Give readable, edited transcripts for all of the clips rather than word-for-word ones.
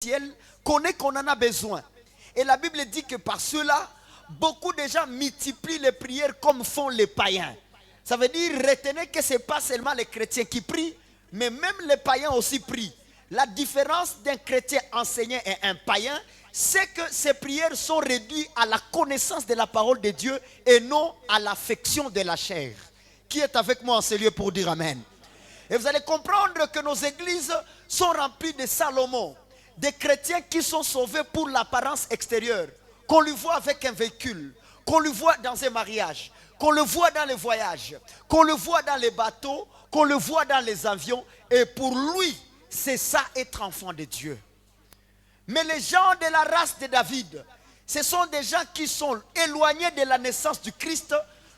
ciel connaît qu'on en a besoin. Et la Bible dit que par cela, beaucoup de gens multiplient les prières comme font les païens. Ça veut dire, retenez que ce n'est pas seulement les chrétiens qui prient, mais même les païens aussi prient. La différence d'un chrétien enseignant et un païen, c'est que ces prières sont réduites à la connaissance de la parole de Dieu et non à l'affection de la chair. Qui est avec moi en ce lieu pour dire Amen? Et vous allez comprendre que nos églises sont remplies de Salomon, des chrétiens qui sont sauvés pour l'apparence extérieure, qu'on le voit avec un véhicule, qu'on le voit dans un mariage, qu'on le voit dans les voyages, qu'on le voit dans les bateaux, qu'on le voit dans les avions. Et pour lui, c'est ça être enfant de Dieu. Mais les gens de la race de David, ce sont des gens qui sont éloignés de la naissance du Christ,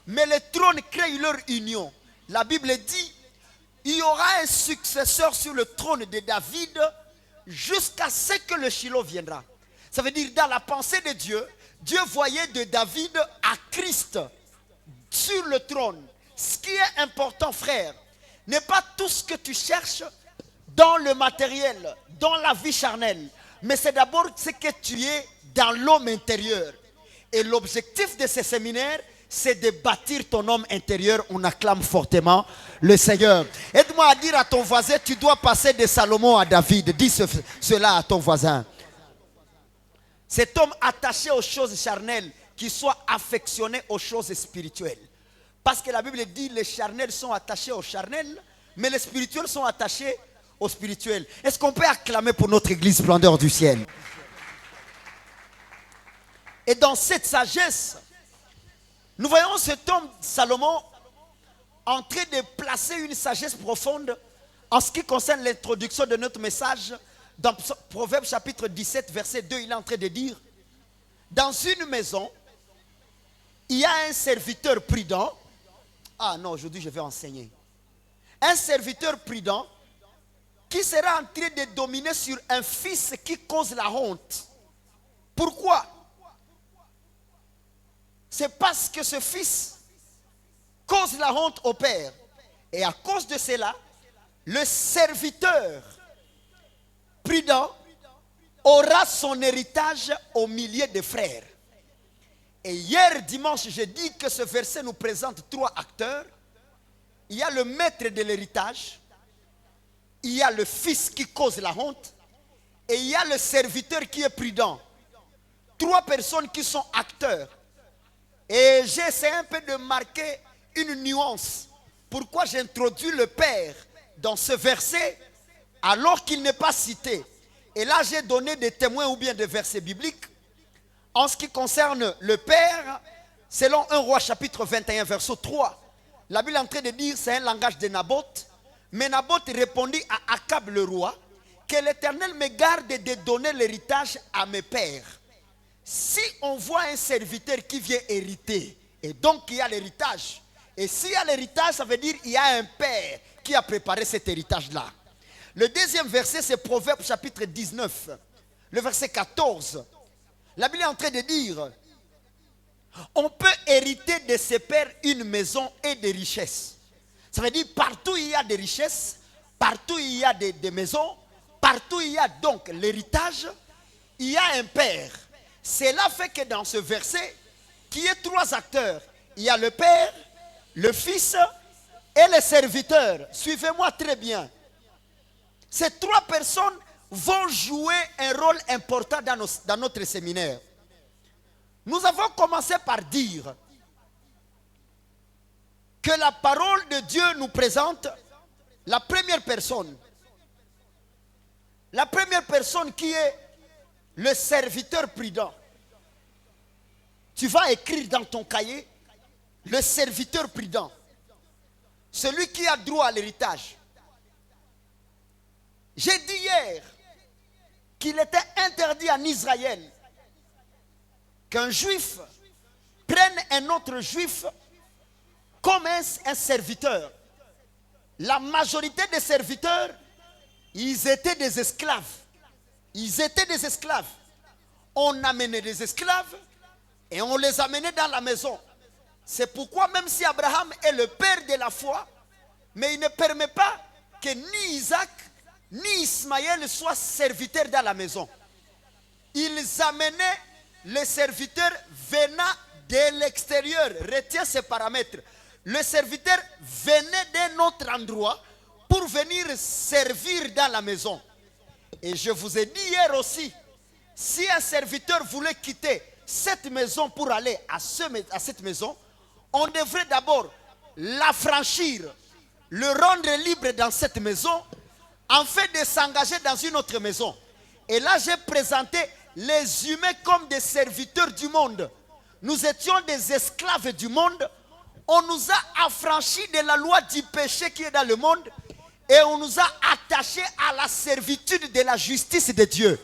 mais le trône crée leur union. La Bible dit, il y aura un successeur sur le trône de David jusqu'à ce que le Shiloh viendra. Ça veut dire, dans la pensée de Dieu, Dieu voyait de David à Christ sur le trône. Ce qui est important, frère, n'est pas tout ce que tu cherches dans le matériel, dans la vie charnelle, mais c'est d'abord ce que tu es dans l'homme intérieur. Et l'objectif de ce séminaire, c'est de bâtir ton homme intérieur. On acclame fortement le Seigneur. Aide-moi à dire à ton voisin, tu dois passer de Salomon à David. Dis cela à ton voisin. Cet homme attaché aux choses charnelles, qui soit affectionné aux choses spirituelles. Parce que la Bible dit, les charnels sont attachés aux charnels, mais les spirituels sont attachés aux spirituels. Est-ce qu'on peut acclamer pour notre église splendeur du ciel? Et dans cette sagesse, nous voyons cet homme, Salomon, en train de placer une sagesse profonde en ce qui concerne l'introduction de notre message. Dans Proverbes chapitre 17, verset 2, il est en train de dire, dans une maison, il y a un serviteur prudent. Ah non, aujourd'hui je vais enseigner. Un serviteur prudent qui sera en train de dominer sur un fils qui cause la honte. Pourquoi? C'est parce que ce fils cause la honte au père. Et à cause de cela, le serviteur prudent aura son héritage au milieu des frères. Et hier dimanche, j'ai dit que ce verset nous présente trois acteurs. Il y a le maître de l'héritage, il y a le fils qui cause la honte, et il y a le serviteur qui est prudent. Trois personnes qui sont acteurs. Et j'essaie un peu de marquer une nuance. Pourquoi j'introduis le père dans ce verset alors qu'il n'est pas cité? Et là, j'ai donné des témoins ou bien des versets bibliques. En ce qui concerne le père, selon 1 Roi chapitre 21, verset 3, la Bible est en train de dire, c'est un langage de Naboth. Mais Naboth répondit à Akab le roi, que l'Éternel me garde de donner l'héritage à mes pères. Si on voit un serviteur qui vient hériter, et donc il y a l'héritage, et s'il y a l'héritage, ça veut dire qu'il y a un père qui a préparé cet héritage-là. Le deuxième verset, c'est Proverbe chapitre 19, le verset 14. La Bible est en train de dire, on peut hériter de ses pères une maison et des richesses. Ça veut dire partout il y a des richesses, partout il y a des maisons, partout il y a donc l'héritage, il y a un père. Cela fait que dans ce verset, qui est trois acteurs, il y a le père, le fils et le serviteur. Suivez-moi très bien. Ces trois personnes vont jouer un rôle important dans notre séminaire. Nous avons commencé par dire que la parole de Dieu nous présente la première personne. La première personne qui est le serviteur prudent. Tu vas écrire dans ton cahier le serviteur prudent. Celui qui a droit à l'héritage. J'ai dit hier qu'il était interdit en Israël qu'un juif prenne un autre juif comme un serviteur. La majorité des serviteurs, ils étaient des esclaves. Ils étaient des esclaves. On amenait des esclaves et on les amenait dans la maison. C'est pourquoi même si Abraham est le père de la foi, mais il ne permet pas que ni Isaac ni Ismaël soient serviteurs dans la maison. Ils amenaient les serviteurs venant de l'extérieur. Retiens ces paramètres. Le serviteur venait d'un autre endroit pour venir servir dans la maison. Et je vous ai dit hier aussi, si un serviteur voulait quitter cette maison pour aller à cette maison, on devrait d'abord l'affranchir, le rendre libre dans cette maison, afin de s'engager dans une autre maison. Et là, j'ai présenté les humains comme des serviteurs du monde. Nous étions des esclaves du monde. On nous a affranchis de la loi du péché qui est dans le monde. Et on nous a attachés à la servitude de la justice de Dieu.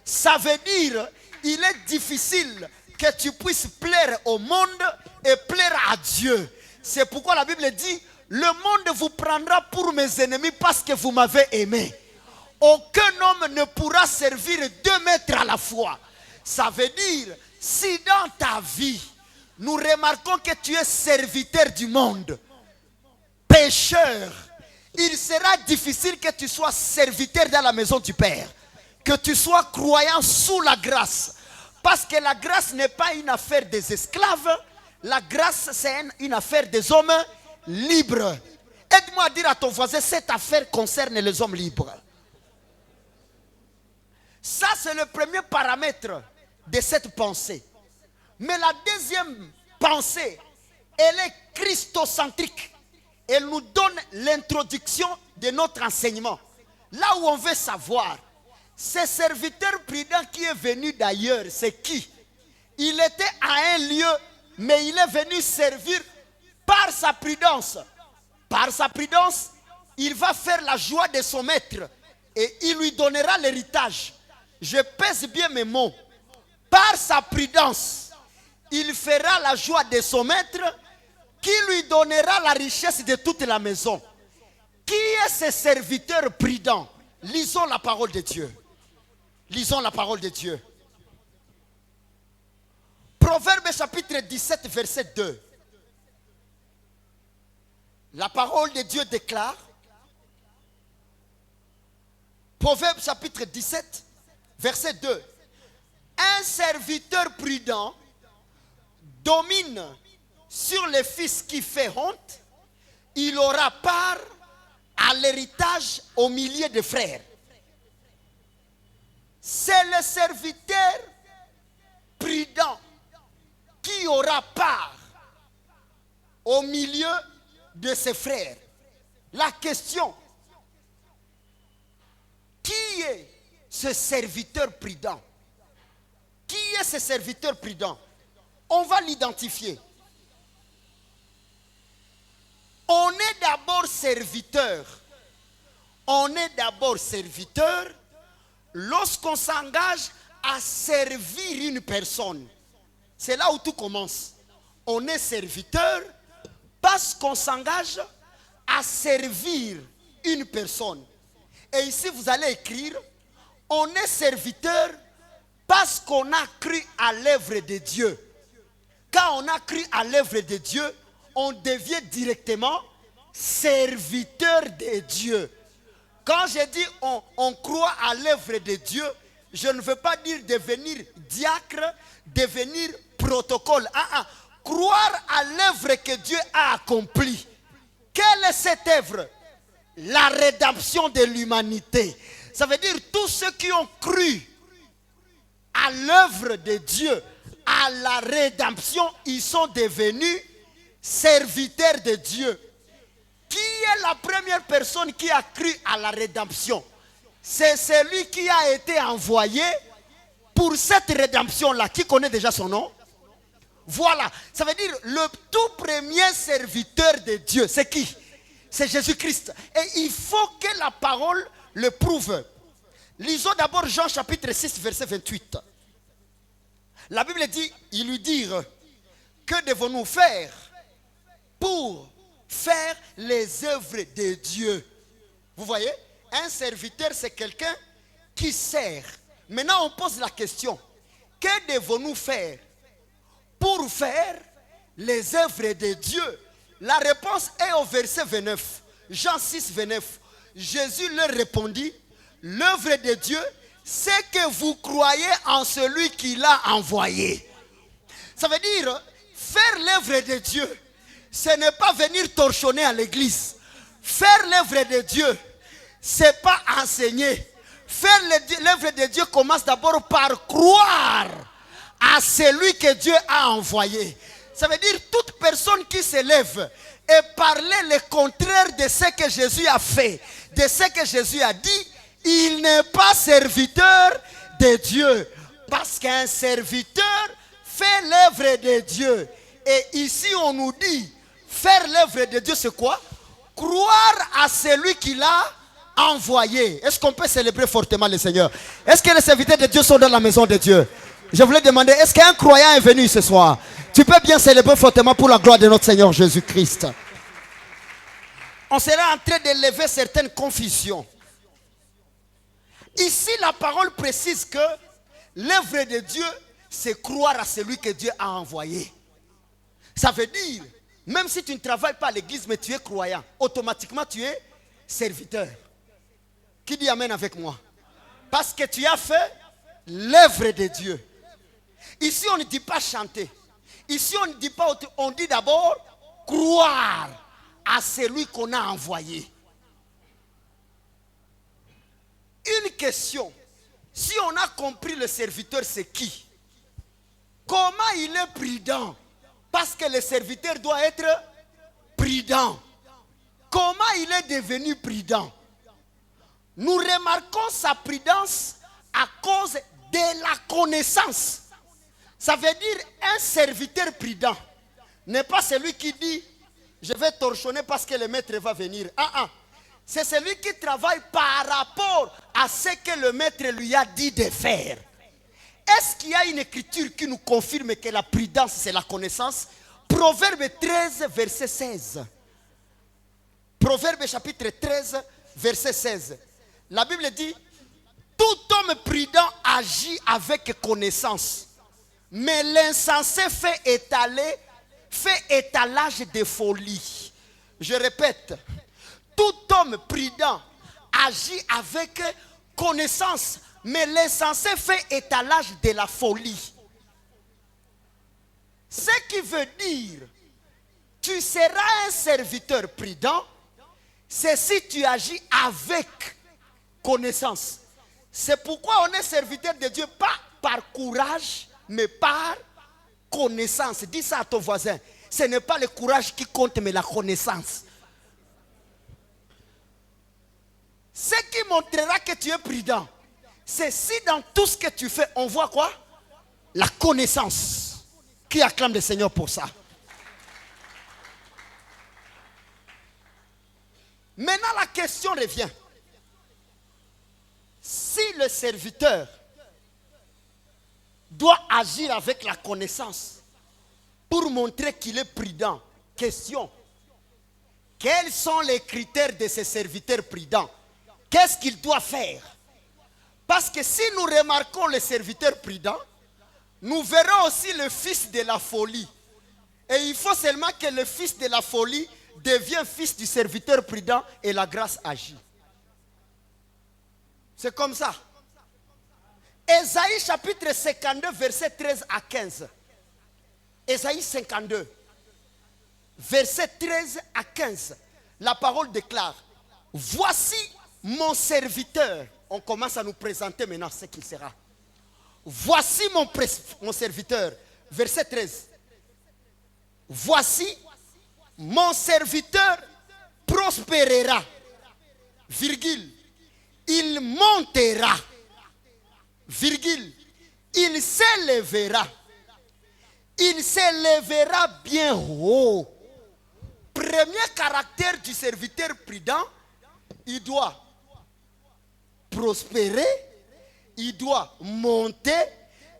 Ça veut dire, il est difficile que tu puisses plaire au monde et plaire à Dieu. C'est pourquoi la Bible dit, le monde vous prendra pour mes ennemis parce que vous m'avez aimé. Aucun homme ne pourra servir 2 maîtres à la fois. Ça veut dire, si dans ta vie, nous remarquons que tu es serviteur du monde, pécheur, il sera difficile que tu sois serviteur dans la maison du Père. Que tu sois croyant sous la grâce. Parce que la grâce n'est pas une affaire des esclaves. La grâce, c'est une affaire des hommes libres. Aide-moi à dire à ton voisin, cette affaire concerne les hommes libres. Ça, c'est le premier paramètre de cette pensée. Mais la deuxième pensée, elle est christocentrique. Elle nous donne l'introduction de notre enseignement. Là où on veut savoir, ce serviteur prudent qui est venu d'ailleurs, c'est qui? Il était à un lieu, mais il est venu servir par sa prudence. Par sa prudence, il va faire la joie de son maître et il lui donnera l'héritage. Je pèse bien mes mots. Par sa prudence, il fera la joie de son maître qui lui donnera la richesse de toute la maison. Qui est ce serviteur prudent? Lisons la parole de Dieu. Lisons la parole de Dieu. Proverbe chapitre 17, verset 2. La parole de Dieu déclare. Proverbe chapitre 17, verset 2. Un serviteur prudent domine sur le fils qui fait honte. Il aura part à l'héritage au milieu de frères. C'est le serviteur prudent qui aura part au milieu de ses frères. La question, qui est ce serviteur prudent? Qui est ce serviteur prudent? On va l'identifier. On est d'abord serviteur. On est d'abord serviteur lorsqu'on s'engage à servir une personne. C'est là où tout commence. On est serviteur parce qu'on s'engage à servir une personne. Et ici, vous allez écrire, on est serviteur parce qu'on a cru à l'œuvre de Dieu. Quand on a cru à l'œuvre de Dieu, on devient directement serviteur de Dieu. Quand je dis on croit à l'œuvre de Dieu, je ne veux pas dire devenir diacre, devenir protocole. Croire à l'œuvre que Dieu a accomplie. Quelle est cette œuvre? La rédemption de l'humanité. Ça veut dire tous ceux qui ont cru à l'œuvre de Dieu, à la rédemption, ils sont devenus serviteurs de Dieu. Qui est la première personne qui a cru à la rédemption? C'est celui qui a été envoyé pour cette rédemption-là. Qui connaît déjà son nom? Voilà. Ça veut dire le tout premier serviteur de Dieu. C'est qui? C'est Jésus-Christ. Et il faut que la parole le prouve. Lisons d'abord Jean chapitre 6, verset 28. La Bible dit, ils lui dirent, que devons-nous faire pour faire les œuvres de Dieu? Vous voyez, un serviteur, c'est quelqu'un qui sert. Maintenant, on pose la question, que devons-nous faire pour faire les œuvres de Dieu? La réponse est au verset 29. Jean 6, 29. Jésus leur répondit, l'œuvre de Dieu, c'est que vous croyez en celui qui l'a envoyé. Ça veut dire, faire l'œuvre de Dieu, ce n'est pas venir torchonner à l'église. Faire l'œuvre de Dieu, ce n'est pas enseigner. Faire l'œuvre de Dieu commence d'abord par croire à celui que Dieu a envoyé. Ça veut dire toute personne qui se lève et parler le contraire de ce que Jésus a fait, de ce que Jésus a dit, il n'est pas serviteur de Dieu. Parce qu'un serviteur fait l'œuvre de Dieu. Et ici on nous dit, faire l'œuvre de Dieu c'est quoi? Croire à celui qui l'a envoyé. Est-ce qu'on peut célébrer fortement le Seigneur? Est-ce que les serviteurs de Dieu sont dans la maison de Dieu? Je voulais demander, est-ce qu'un croyant est venu ce soir? Tu peux bien célébrer fortement pour la gloire de notre Seigneur Jésus-Christ. On sera en train de lever certaines confusions. Ici, la parole précise que l'œuvre de Dieu, c'est croire à celui que Dieu a envoyé. Ça veut dire, même si tu ne travailles pas à l'église, mais tu es croyant, automatiquement tu es serviteur. Qui dit amen avec moi? Parce que tu as fait l'œuvre de Dieu. Ici, on ne dit pas chanter. Ici, on ne dit pas, on dit d'abord croire à celui qu'on a envoyé. Une question. Si on a compris le serviteur, c'est qui? Comment il est prudent? Parce que le serviteur doit être prudent. Comment il est devenu prudent? Nous remarquons sa prudence à cause de la connaissance. Ça veut dire un serviteur prudent n'est pas celui qui dit je vais torchonner parce que le maître va venir. C'est celui qui travaille par rapport à ce que le maître lui a dit de faire. Est-ce qu'il y a une écriture qui nous confirme que la prudence c'est la connaissance? Proverbe 13 verset 16. Proverbe chapitre 13 verset 16. La Bible dit tout homme prudent agit avec connaissance. Mais l'insensé fait étalage de folie. Je répète, tout homme prudent agit avec connaissance, mais l'insensé fait étalage de la folie. Ce qui veut dire, tu seras un serviteur prudent, c'est si tu agis avec connaissance. C'est pourquoi on est serviteur de Dieu, pas par courage, mais par connaissance. Dis ça à ton voisin. Ce n'est pas le courage qui compte, mais la connaissance. Ce qui montrera que tu es prudent, c'est si dans tout ce que tu fais, on voit quoi? La connaissance. Qui acclame le Seigneur pour ça? Maintenant, la question revient. Si le serviteur doit agir avec la connaissance pour montrer qu'il est prudent, question, quels sont les critères de ce serviteur prudent? Qu'est-ce qu'il doit faire? Parce que si nous remarquons le serviteur prudent, nous verrons aussi le fils de la folie. Et il faut seulement que le fils de la folie devienne fils du serviteur prudent et la grâce agit. C'est comme ça. Ésaïe chapitre 52 verset 13 à 15. Ésaïe 52 verset 13 à 15. La parole déclare: voici mon serviteur. On commence à nous présenter maintenant ce qu'il sera. Voici mon serviteur. Verset 13. Voici mon serviteur prospérera. Virgule. Il montera. Virgule. Il s'élèvera. Il s'élèvera bien haut. Premier caractère du serviteur prudent, il doit prospérer, il doit monter,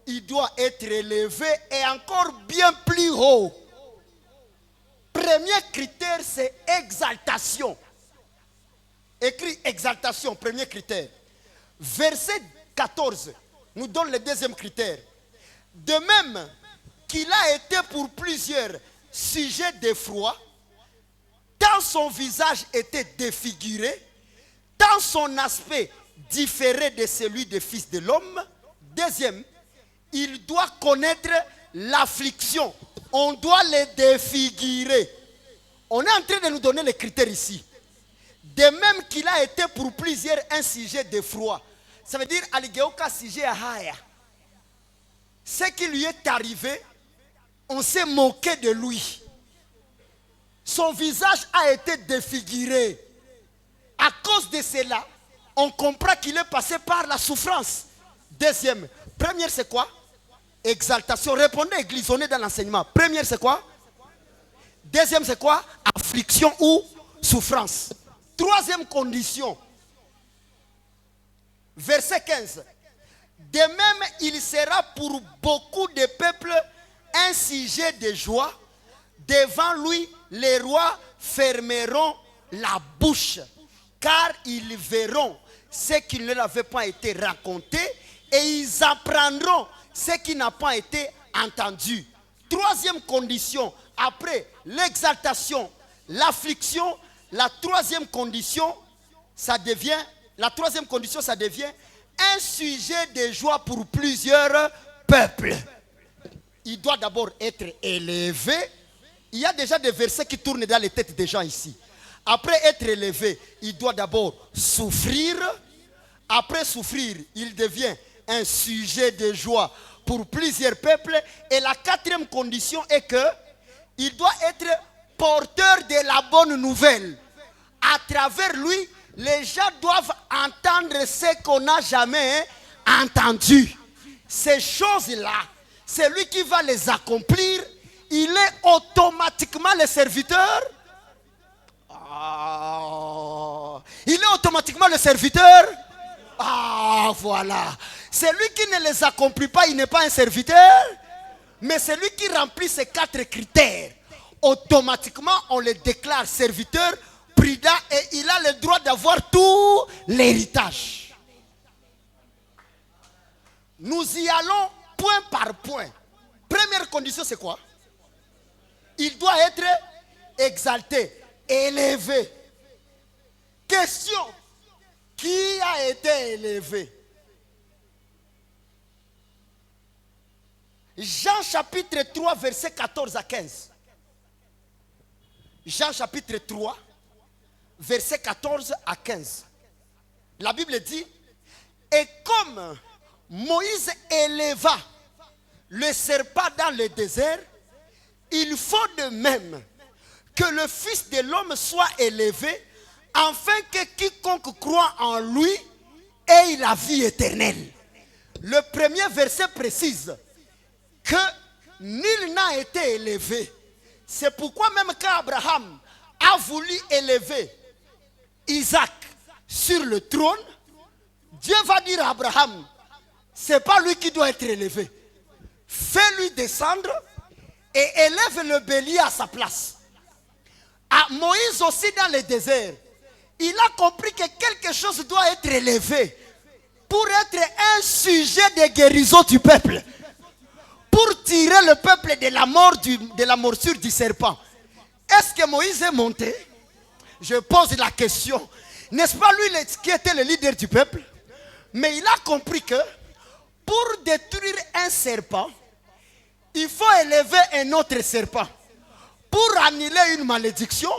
il doit être élevé et encore bien plus haut. Premier critère, c'est exaltation. Écrit exaltation, premier critère. Verset 14 nous donne le deuxième critère. De même qu'il a été pour plusieurs sujets d'effroi, tant son visage était défiguré, tant son aspect différer de celui des fils de l'homme. Deuxième, il doit connaître l'affliction. On doit les défigurer. On est en train de nous donner les critères ici. De même qu'il a été pour plusieurs un sujet d'effroi. Ça veut dire, Aligeoka sujet à Haya. Ce qui lui est arrivé, on s'est moqué de lui. Son visage a été défiguré. À cause de cela, on comprend qu'il est passé par la souffrance. Deuxième, première c'est quoi? Exaltation. Répondez, église, on est dans l'enseignement. Première c'est quoi? Deuxième c'est quoi? Affliction ou souffrance. Troisième condition. Verset 15. De même, il sera pour beaucoup de peuples un sujet de joie. Devant lui, les rois fermeront la bouche, car ils verront ce qui ne leur avait pas été raconté et ils apprendront ce qui n'a pas été entendu. Troisième condition, après l'exaltation, l'affliction, la troisième condition, ça devient un sujet de joie pour plusieurs peuples. Il doit d'abord être élevé. Il y a déjà des versets qui tournent dans les têtes des gens ici. Après être élevé, il doit d'abord souffrir. Après souffrir, il devient un sujet de joie pour plusieurs peuples. Et la quatrième condition est que il doit être porteur de la bonne nouvelle. À travers lui, les gens doivent entendre ce qu'on n'a jamais entendu. Ces choses-là, c'est lui qui va les accomplir. Il est automatiquement le serviteur. Il est automatiquement le serviteur. Voilà. C'est lui qui ne les accomplit pas, il n'est pas un serviteur. Mais c'est lui qui remplit ces 4 critères. Automatiquement, on le déclare serviteur, prudent, et il a le droit d'avoir tout l'héritage. Nous y allons point par point. Première condition, c'est quoi? Il doit être exalté, élevé. Question. Qui a été élevé? Jean chapitre 3, verset 14 à 15. Jean chapitre 3, verset 14 à 15. La Bible dit, et comme Moïse éleva le serpent dans le désert, il faut de même que le Fils de l'homme soit élevé, afin que quiconque croit en lui ait la vie éternelle. Le premier verset précise que nul n'a été élevé. C'est pourquoi même quand Abraham a voulu élever Isaac sur le trône, Dieu va dire à Abraham, c'est pas lui qui doit être élevé. Fais-lui descendre et élève le bélier à sa place. À Moïse aussi dans le désert, il a compris que quelque chose doit être élevé pour être un sujet de guérison du peuple. Pour tirer le peuple de la morsure du serpent. Est-ce que Moïse est monté? Je pose la question. N'est-ce pas lui qui était le leader du peuple? Mais il a compris que pour détruire un serpent, il faut élever un autre serpent. Pour annuler une malédiction,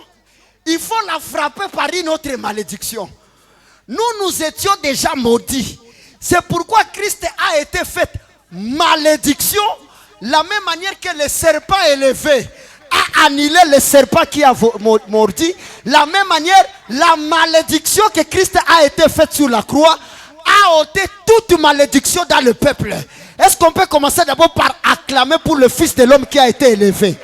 il faut la frapper par une autre malédiction. Nous étions déjà maudits. C'est pourquoi Christ a été fait malédiction. La même manière que le serpent élevé a annulé le serpent qui a mordi. La même manière, la malédiction que Christ a été faite sur la croix a ôté toute malédiction dans le peuple. Est-ce qu'on peut commencer d'abord par acclamer pour le Fils de l'homme qui a été élevé?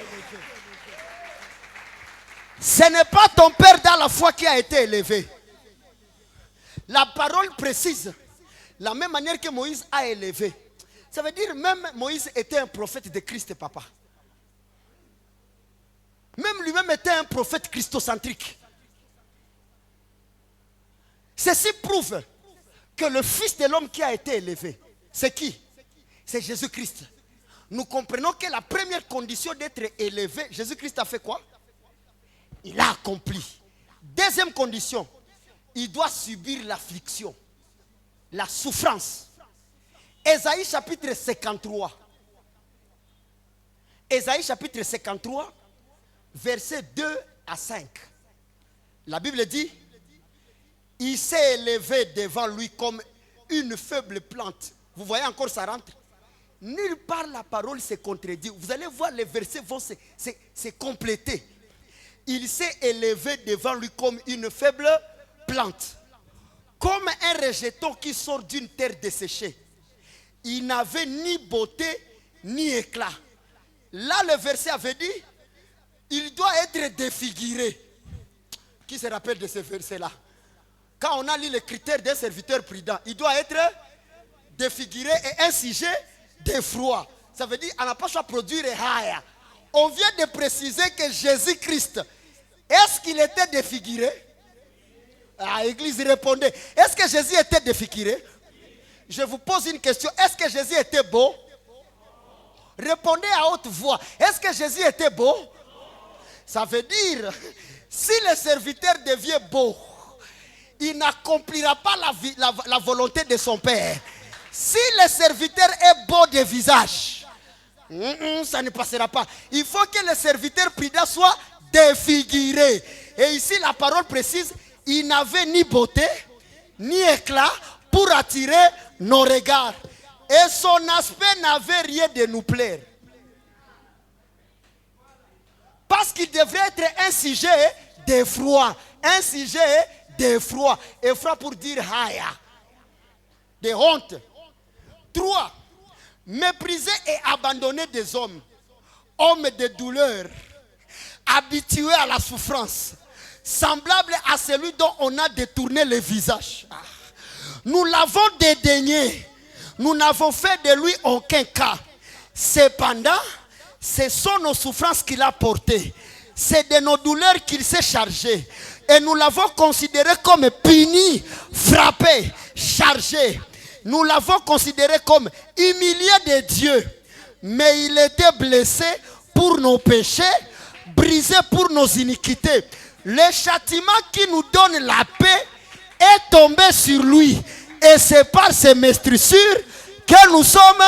Ce n'est pas ton père dans la foi qui a été élevé. La parole précise la même manière que Moïse a élevé. Ça veut dire même Moïse était un prophète de Christ, papa. Même lui-même était un prophète christocentrique. Ceci prouve que le Fils de l'homme qui a été élevé, c'est qui? C'est Jésus-Christ. Nous comprenons que la première condition d'être élevé, Jésus-Christ a fait quoi? Il a accompli. Deuxième condition, il doit subir l'affliction. la souffrance. Ésaïe chapitre 53. Ésaïe chapitre 53, versets 2 à 5. La Bible dit, il s'est élevé devant lui comme une faible plante. Vous voyez encore ça rentre. Nulle part la parole se contredit. Vous allez voir, les versets vont se compléter. Il s'est élevé devant lui comme une faible plante. Comme un rejeton qui sort d'une terre desséchée. Il n'avait ni beauté ni éclat. Là, le verset avait dit, il doit être défiguré. Qui se rappelle de ce verset-là? Quand on a lu les critères d'un serviteur prudent, il doit être défiguré et un sujet d'effroi. Ça veut dire qu'on n'a pas choisi de produire haya. On vient de préciser que Jésus-Christ, est-ce qu'il était défiguré? L'église répondait, est-ce que Jésus était défiguré? Je vous pose une question, est-ce que Jésus était beau? Répondez à haute voix, est-ce que Jésus était beau? Ça veut dire, si le serviteur devient beau, il n'accomplira pas la volonté de son Père. Si le serviteur est beau de visage, ça ne passera pas. Il faut que le serviteur prudent soit défiguré. Et ici la parole précise, il n'avait ni beauté, ni éclat pour attirer nos regards. Et son aspect n'avait rien de nous plaire. Parce qu'il devrait être un sujet d'effroi. Un sujet d'effroi. Effroi pour dire haya. De honte. 3. Méprisé et abandonné des hommes. Homme de douleur. Habitué à la souffrance. Semblable à celui dont on a détourné le visage. Nous l'avons dédaigné. Nous n'avons fait de lui aucun cas. Cependant, ce sont nos souffrances qu'il a portées. C'est de nos douleurs qu'il s'est chargé. Et nous l'avons considéré comme puni, frappé, chargé. Nous l'avons considéré comme humilié de Dieu. Mais il était blessé pour nos péchés, brisé pour nos iniquités. Le châtiment qui nous donne la paix est tombé sur lui. Et c'est par ces meurtrissures que nous sommes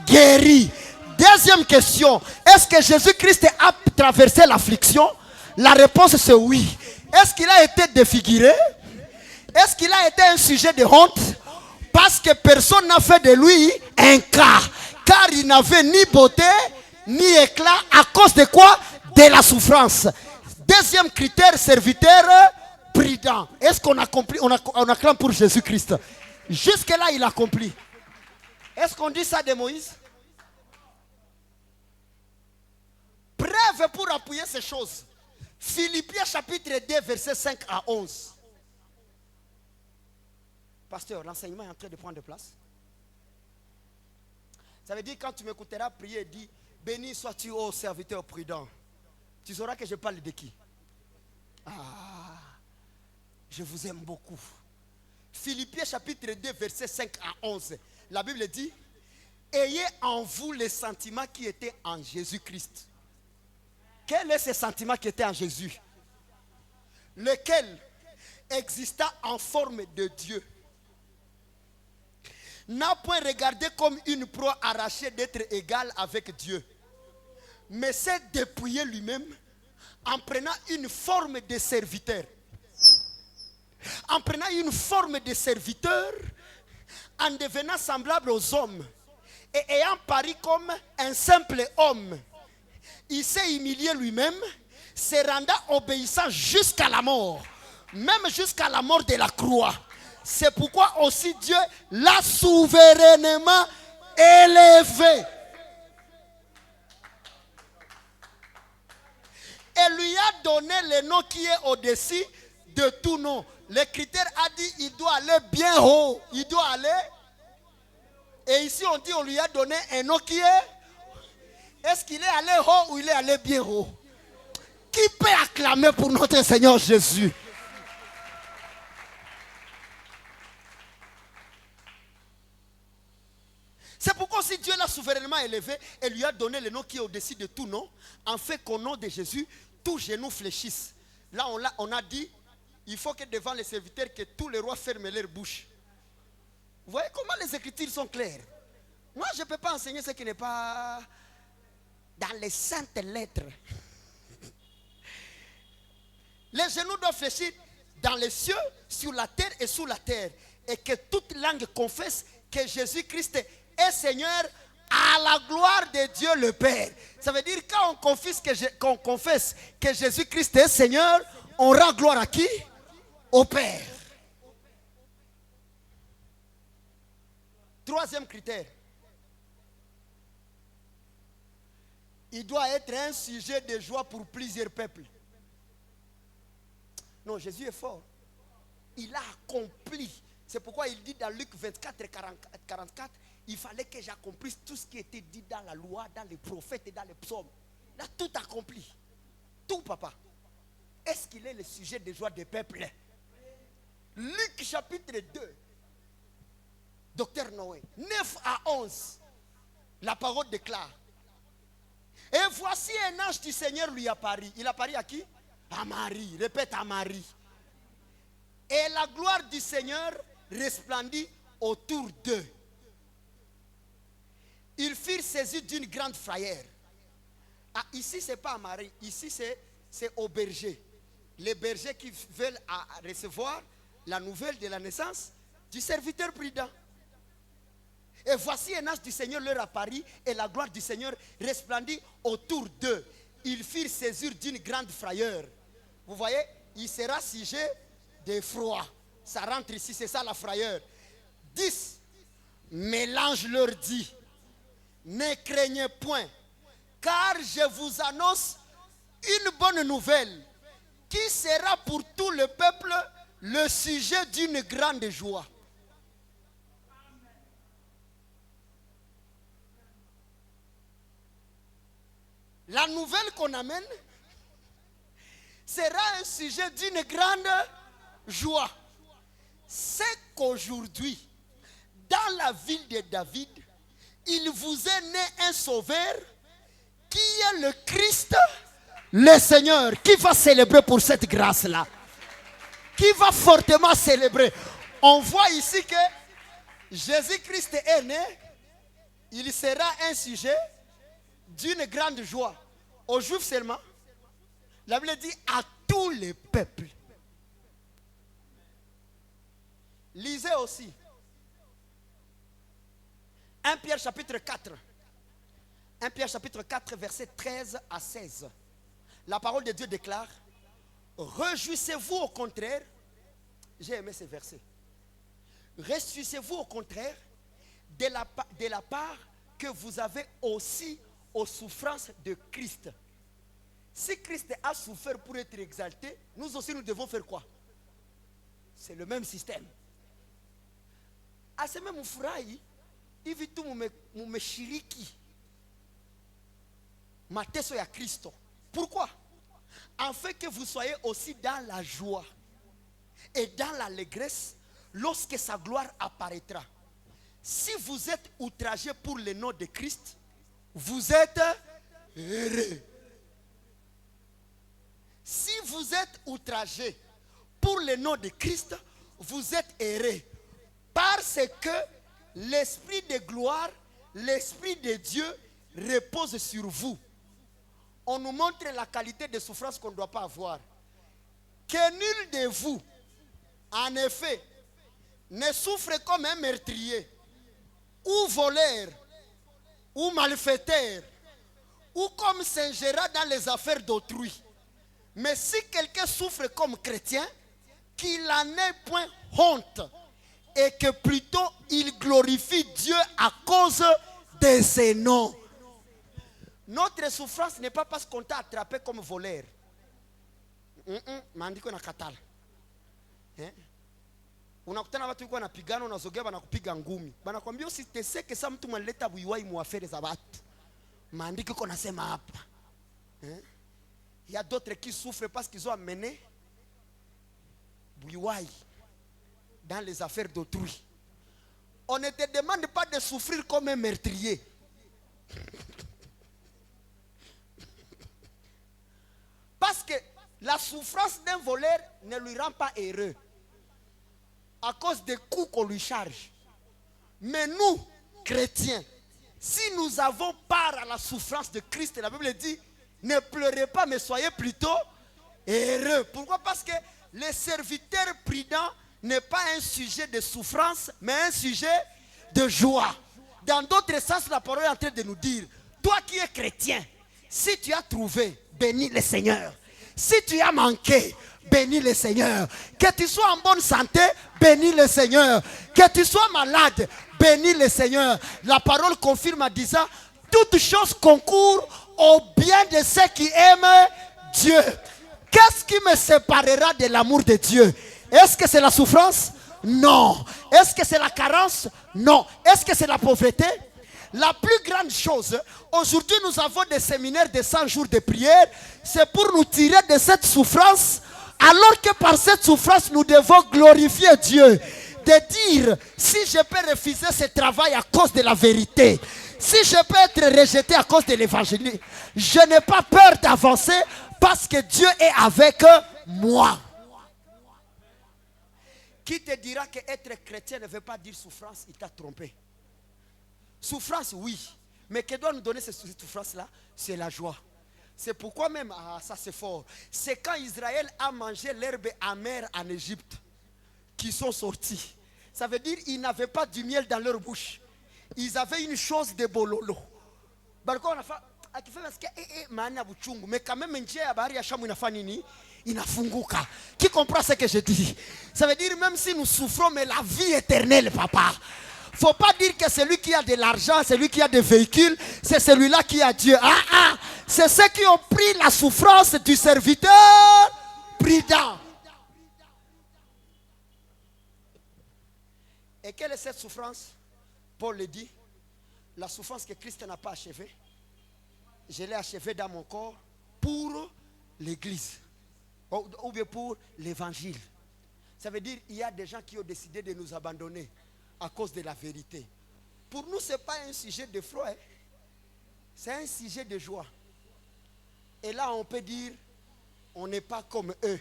guéris. Deuxième question. Est-ce que Jésus-Christ a traversé l'affliction? La réponse c'est oui. Est-ce qu'il a été défiguré? Est-ce qu'il a été un sujet de honte? Parce que personne n'a fait de lui un cas. Car il n'avait ni beauté, ni éclat. À cause de quoi? De la souffrance. Deuxième critère, serviteur prudent. Est-ce qu'on a accompli, on acclame pour Jésus-Christ? Jusque-là, il a accompli. Est-ce qu'on dit ça de Moïse? Preuve pour appuyer ces choses. Philippiens chapitre 2, versets 5 à 11. Pasteur, l'enseignement est en train de prendre place. Ça veut dire quand tu m'écouteras prier, dis, béni sois-tu ô serviteur prudent. Tu sauras que je parle de qui? Je vous aime beaucoup. Philippiens chapitre 2, versets 5 à 11. La Bible dit, ayez en vous les sentiments qui étaient en Jésus-Christ. Quel est ce sentiment qui était en Jésus? Lequel exista en forme de Dieu. N'a point regardé comme une proie arrachée d'être égal avec Dieu. Mais s'est dépouillé lui-même en prenant une forme de serviteur. En prenant une forme de serviteur, en devenant semblable aux hommes et ayant paru comme un simple homme, il s'est humilié lui-même, se rendant obéissant jusqu'à la mort, même jusqu'à la mort de la croix. C'est pourquoi aussi Dieu l'a souverainement élevé et lui a donné le nom qui est au-dessus de tout nom. Le critère a dit il doit aller bien haut. Il doit aller. Et ici on dit on lui a donné un nom qui est. Est-ce qu'il est allé haut ou il est allé bien haut? Qui peut acclamer pour notre Seigneur Jésus? C'est pourquoi si Dieu l'a souverainement élevé et lui a donné le nom qui est au-dessus de tout nom, en fait qu'au nom de Jésus, tous genoux fléchissent. Là on a dit, il faut que devant les serviteurs que tous les rois ferment leur bouche. Vous voyez comment les Écritures sont claires. Moi, je ne peux pas enseigner ce qui n'est pas dans les saintes lettres. Les genoux doivent fléchir dans les cieux, sur la terre et sous la terre. Et que toute langue confesse que Jésus-Christ est Seigneur à la gloire de Dieu le Père. Ça veut dire quand on confesse que Jésus-Christ est Seigneur, on rend gloire à qui? Au Père. Troisième critère. Il doit être un sujet de joie pour plusieurs peuples. Non, Jésus est fort. Il a accompli. C'est pourquoi il dit dans Luc 24 et 44, il fallait que j'accomplisse tout ce qui était dit dans la loi, dans les prophètes et dans les psaumes. Il a tout accompli. Tout, papa. Est-ce qu'il est le sujet de joie des peuples? Luc chapitre 2. Docteur Noé. 9 à 11. La parole déclare. Et voici un ange du Seigneur lui apparut. Il apparut à qui? À Marie. Répète, à Marie. Et la gloire du Seigneur resplendit autour d'eux. Ils furent saisis d'une grande frayeur. Ah, ici, ce n'est pas à Marie. Ici, c'est aux bergers. Les bergers qui veulent recevoir la nouvelle de la naissance du serviteur prudent. Et voici un ange du Seigneur leur apparut et la gloire du Seigneur resplendit autour d'eux. Ils furent saisis d'une grande frayeur. Vous voyez, il sera sujet de froid. Ça rentre ici, c'est ça la frayeur. 10. Mais l'ange leur dit, ne craignez point, car je vous annonce une bonne nouvelle qui sera pour tout le peuple le sujet d'une grande joie. La nouvelle qu'on amène sera un sujet d'une grande joie. C'est qu'aujourd'hui, dans la ville de David, il vous est né un sauveur qui est le Christ, le Seigneur. Qui va célébrer pour cette grâce-là? Qui va fortement célébrer? On voit ici que Jésus-Christ est né. Il sera un sujet d'une grande joie. Aux Juifs seulement. La Bible dit à tous les peuples. Lisez aussi 1 Pierre chapitre 4. 1 Pierre chapitre 4 verset 13 à 16. La parole de Dieu déclare, réjouissez-vous au contraire. J'ai aimé ce verset. Réjouissez-vous au contraire de la part que vous avez aussi aux souffrances de Christ. Si Christ a souffert pour être exalté, nous aussi nous devons faire quoi? C'est le même système. Aseme mufurahi hivi tu mumeshiriki mateso ya Kristo. Pourquoi? Afin que vous soyez aussi dans la joie et dans l'allégresse lorsque sa gloire apparaîtra. Si vous êtes outragés pour le nom de Christ, vous êtes heureux. Si vous êtes outragés pour le nom de Christ, vous êtes heureux. Parce que l'esprit de gloire, l'esprit de Dieu repose sur vous. On nous montre la qualité de souffrance qu'on ne doit pas avoir. Que nul de vous, en effet, ne souffre comme un meurtrier, ou voleur, ou malfaiteur, ou comme s'ingérant dans les affaires d'autrui. Mais si quelqu'un souffre comme chrétien, qu'il n'en ait point honte, et que plutôt il glorifie Dieu à cause de ses noms. Notre souffrance n'est pas parce qu'on t'a attrapé comme voleur. Maandiko na katala. Unakutana watu yuko wanapigana, unazogea wanakupiga ngumi. Banakwambia usiteseke sa mtu mwanaleta buiwai muafere za watu. Maandiko iko nasema hapa. Il y a d'autres qui souffrent parce qu'ils ont amené buiwai dans les affaires d'autrui. On ne te demande pas de souffrir comme un meurtrier. Parce que la souffrance d'un voleur ne lui rend pas heureux. À cause des coups qu'on lui charge. Mais nous, chrétiens, si nous avons part à la souffrance de Christ, la Bible dit, ne pleurez pas, mais soyez plutôt heureux. Pourquoi? Parce que le serviteur prudent n'est pas un sujet de souffrance, mais un sujet de joie. Dans d'autres sens, la parole est en train de nous dire, toi qui es chrétien, si tu as trouvé, bénis le Seigneur. Si tu as manqué, bénis le Seigneur. Que tu sois en bonne santé, bénis le Seigneur. Que tu sois malade, bénis le Seigneur. La parole confirme en disant, toutes choses concourent au bien de ceux qui aiment Dieu. Qu'est-ce qui me séparera de l'amour de Dieu? Est-ce que c'est la souffrance? Non. Est-ce que c'est la carence? Non. Est-ce que c'est la pauvreté? La plus grande chose, aujourd'hui nous avons des séminaires de 100 jours de prière, c'est pour nous tirer de cette souffrance, alors que par cette souffrance nous devons glorifier Dieu. De dire, si je peux refuser ce travail à cause de la vérité, si je peux être rejeté à cause de l'évangile, je n'ai pas peur d'avancer parce que Dieu est avec moi. Qui te dira que être chrétien ne veut pas dire souffrance, il t'a trompé. Souffrance, oui. Mais que doit nous donner cette souffrance-là? C'est la joie. C'est pourquoi même, ça c'est fort. C'est quand Israël a mangé l'herbe amère en Égypte qu'ils sont sortis. Ça veut dire qu'ils n'avaient pas du miel dans leur bouche. Ils avaient une chose de bololo. Mais quand même, inafunguka. Qui comprend ce que je dis? Ça veut dire même si nous souffrons, mais la vie éternelle, papa. Faut pas dire que celui qui a de l'argent, celui qui a des véhicules, c'est celui-là qui a Dieu. C'est ceux qui ont pris la souffrance du serviteur prudent. Et quelle est cette souffrance? Paul le dit, la souffrance que Christ n'a pas achevée, je l'ai achevée dans mon corps pour l'église. Ou bien pour l'évangile. Ça veut dire qu'il y a des gens qui ont décidé de nous abandonner à cause de la vérité. Pour nous, ce n'est pas un sujet de froid, c'est un sujet de joie. Et là, on peut dire, on n'est pas comme eux.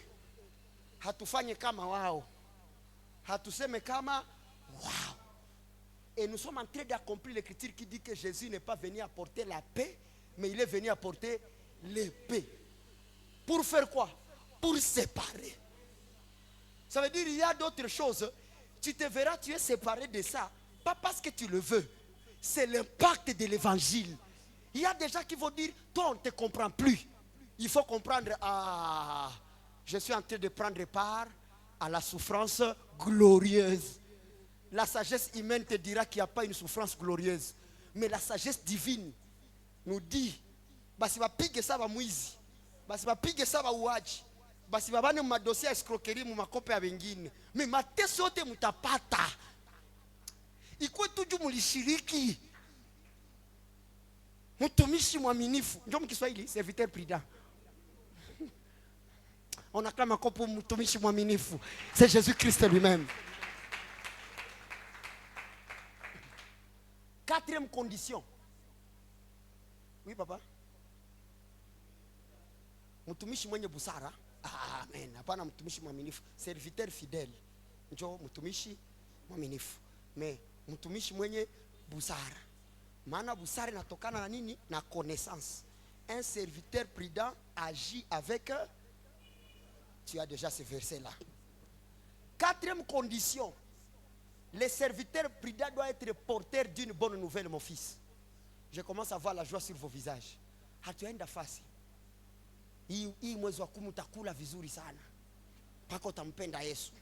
Hatufanye kama wao. Hatuseme kama wao. Et nous sommes en train d'accomplir l'écriture qui dit que Jésus n'est pas venu apporter la paix, mais il est venu apporter l'épée. Pour faire quoi? Pour séparer. Ça veut dire qu'il y a d'autres choses. Tu te verras, tu es séparé de ça. Pas parce que tu le veux. C'est l'impact de l'évangile. Il y a des gens qui vont dire, toi on ne te comprend plus. Il faut comprendre, je suis en train de prendre part à la souffrance glorieuse. La sagesse humaine te dira qu'il n'y a pas une souffrance glorieuse. Mais la sagesse divine nous dit, basi bapige ça ba mwizi. Basi bapige ça ba uaji. Basi babane mu madossier escroquerie mu makope ya wengine. Mais mateso yote mutapata. Ikuwe tuju mulishiriki. Mtumishi mwaminifu. Njoo mkiswahili, serviteur prudent. On acclame encore pour mtumishi mwaminifu. C'est Jésus-Christ lui-même. Quatrième condition. Oui, papa. Mtumishi mwenye busara. Amen. Hapana mtumishi mwaminifu. Serviteur fidèle. Njoo mtumishi mwaminifu. Mais mtumishi mwenye busara. Maana busara inatokana na nini? Na connaissance. Un serviteur prudent agit avec. Tu as déjà ce verset-là. Quatrième condition. Le serviteur prudent doit être porteur d'une bonne nouvelle, mon fils. Je commence à voir la joie sur vos visages. Hatuenda fasi. Hii mwezi wa 10 utakula vizuri sana. Paka utampenda Yesu.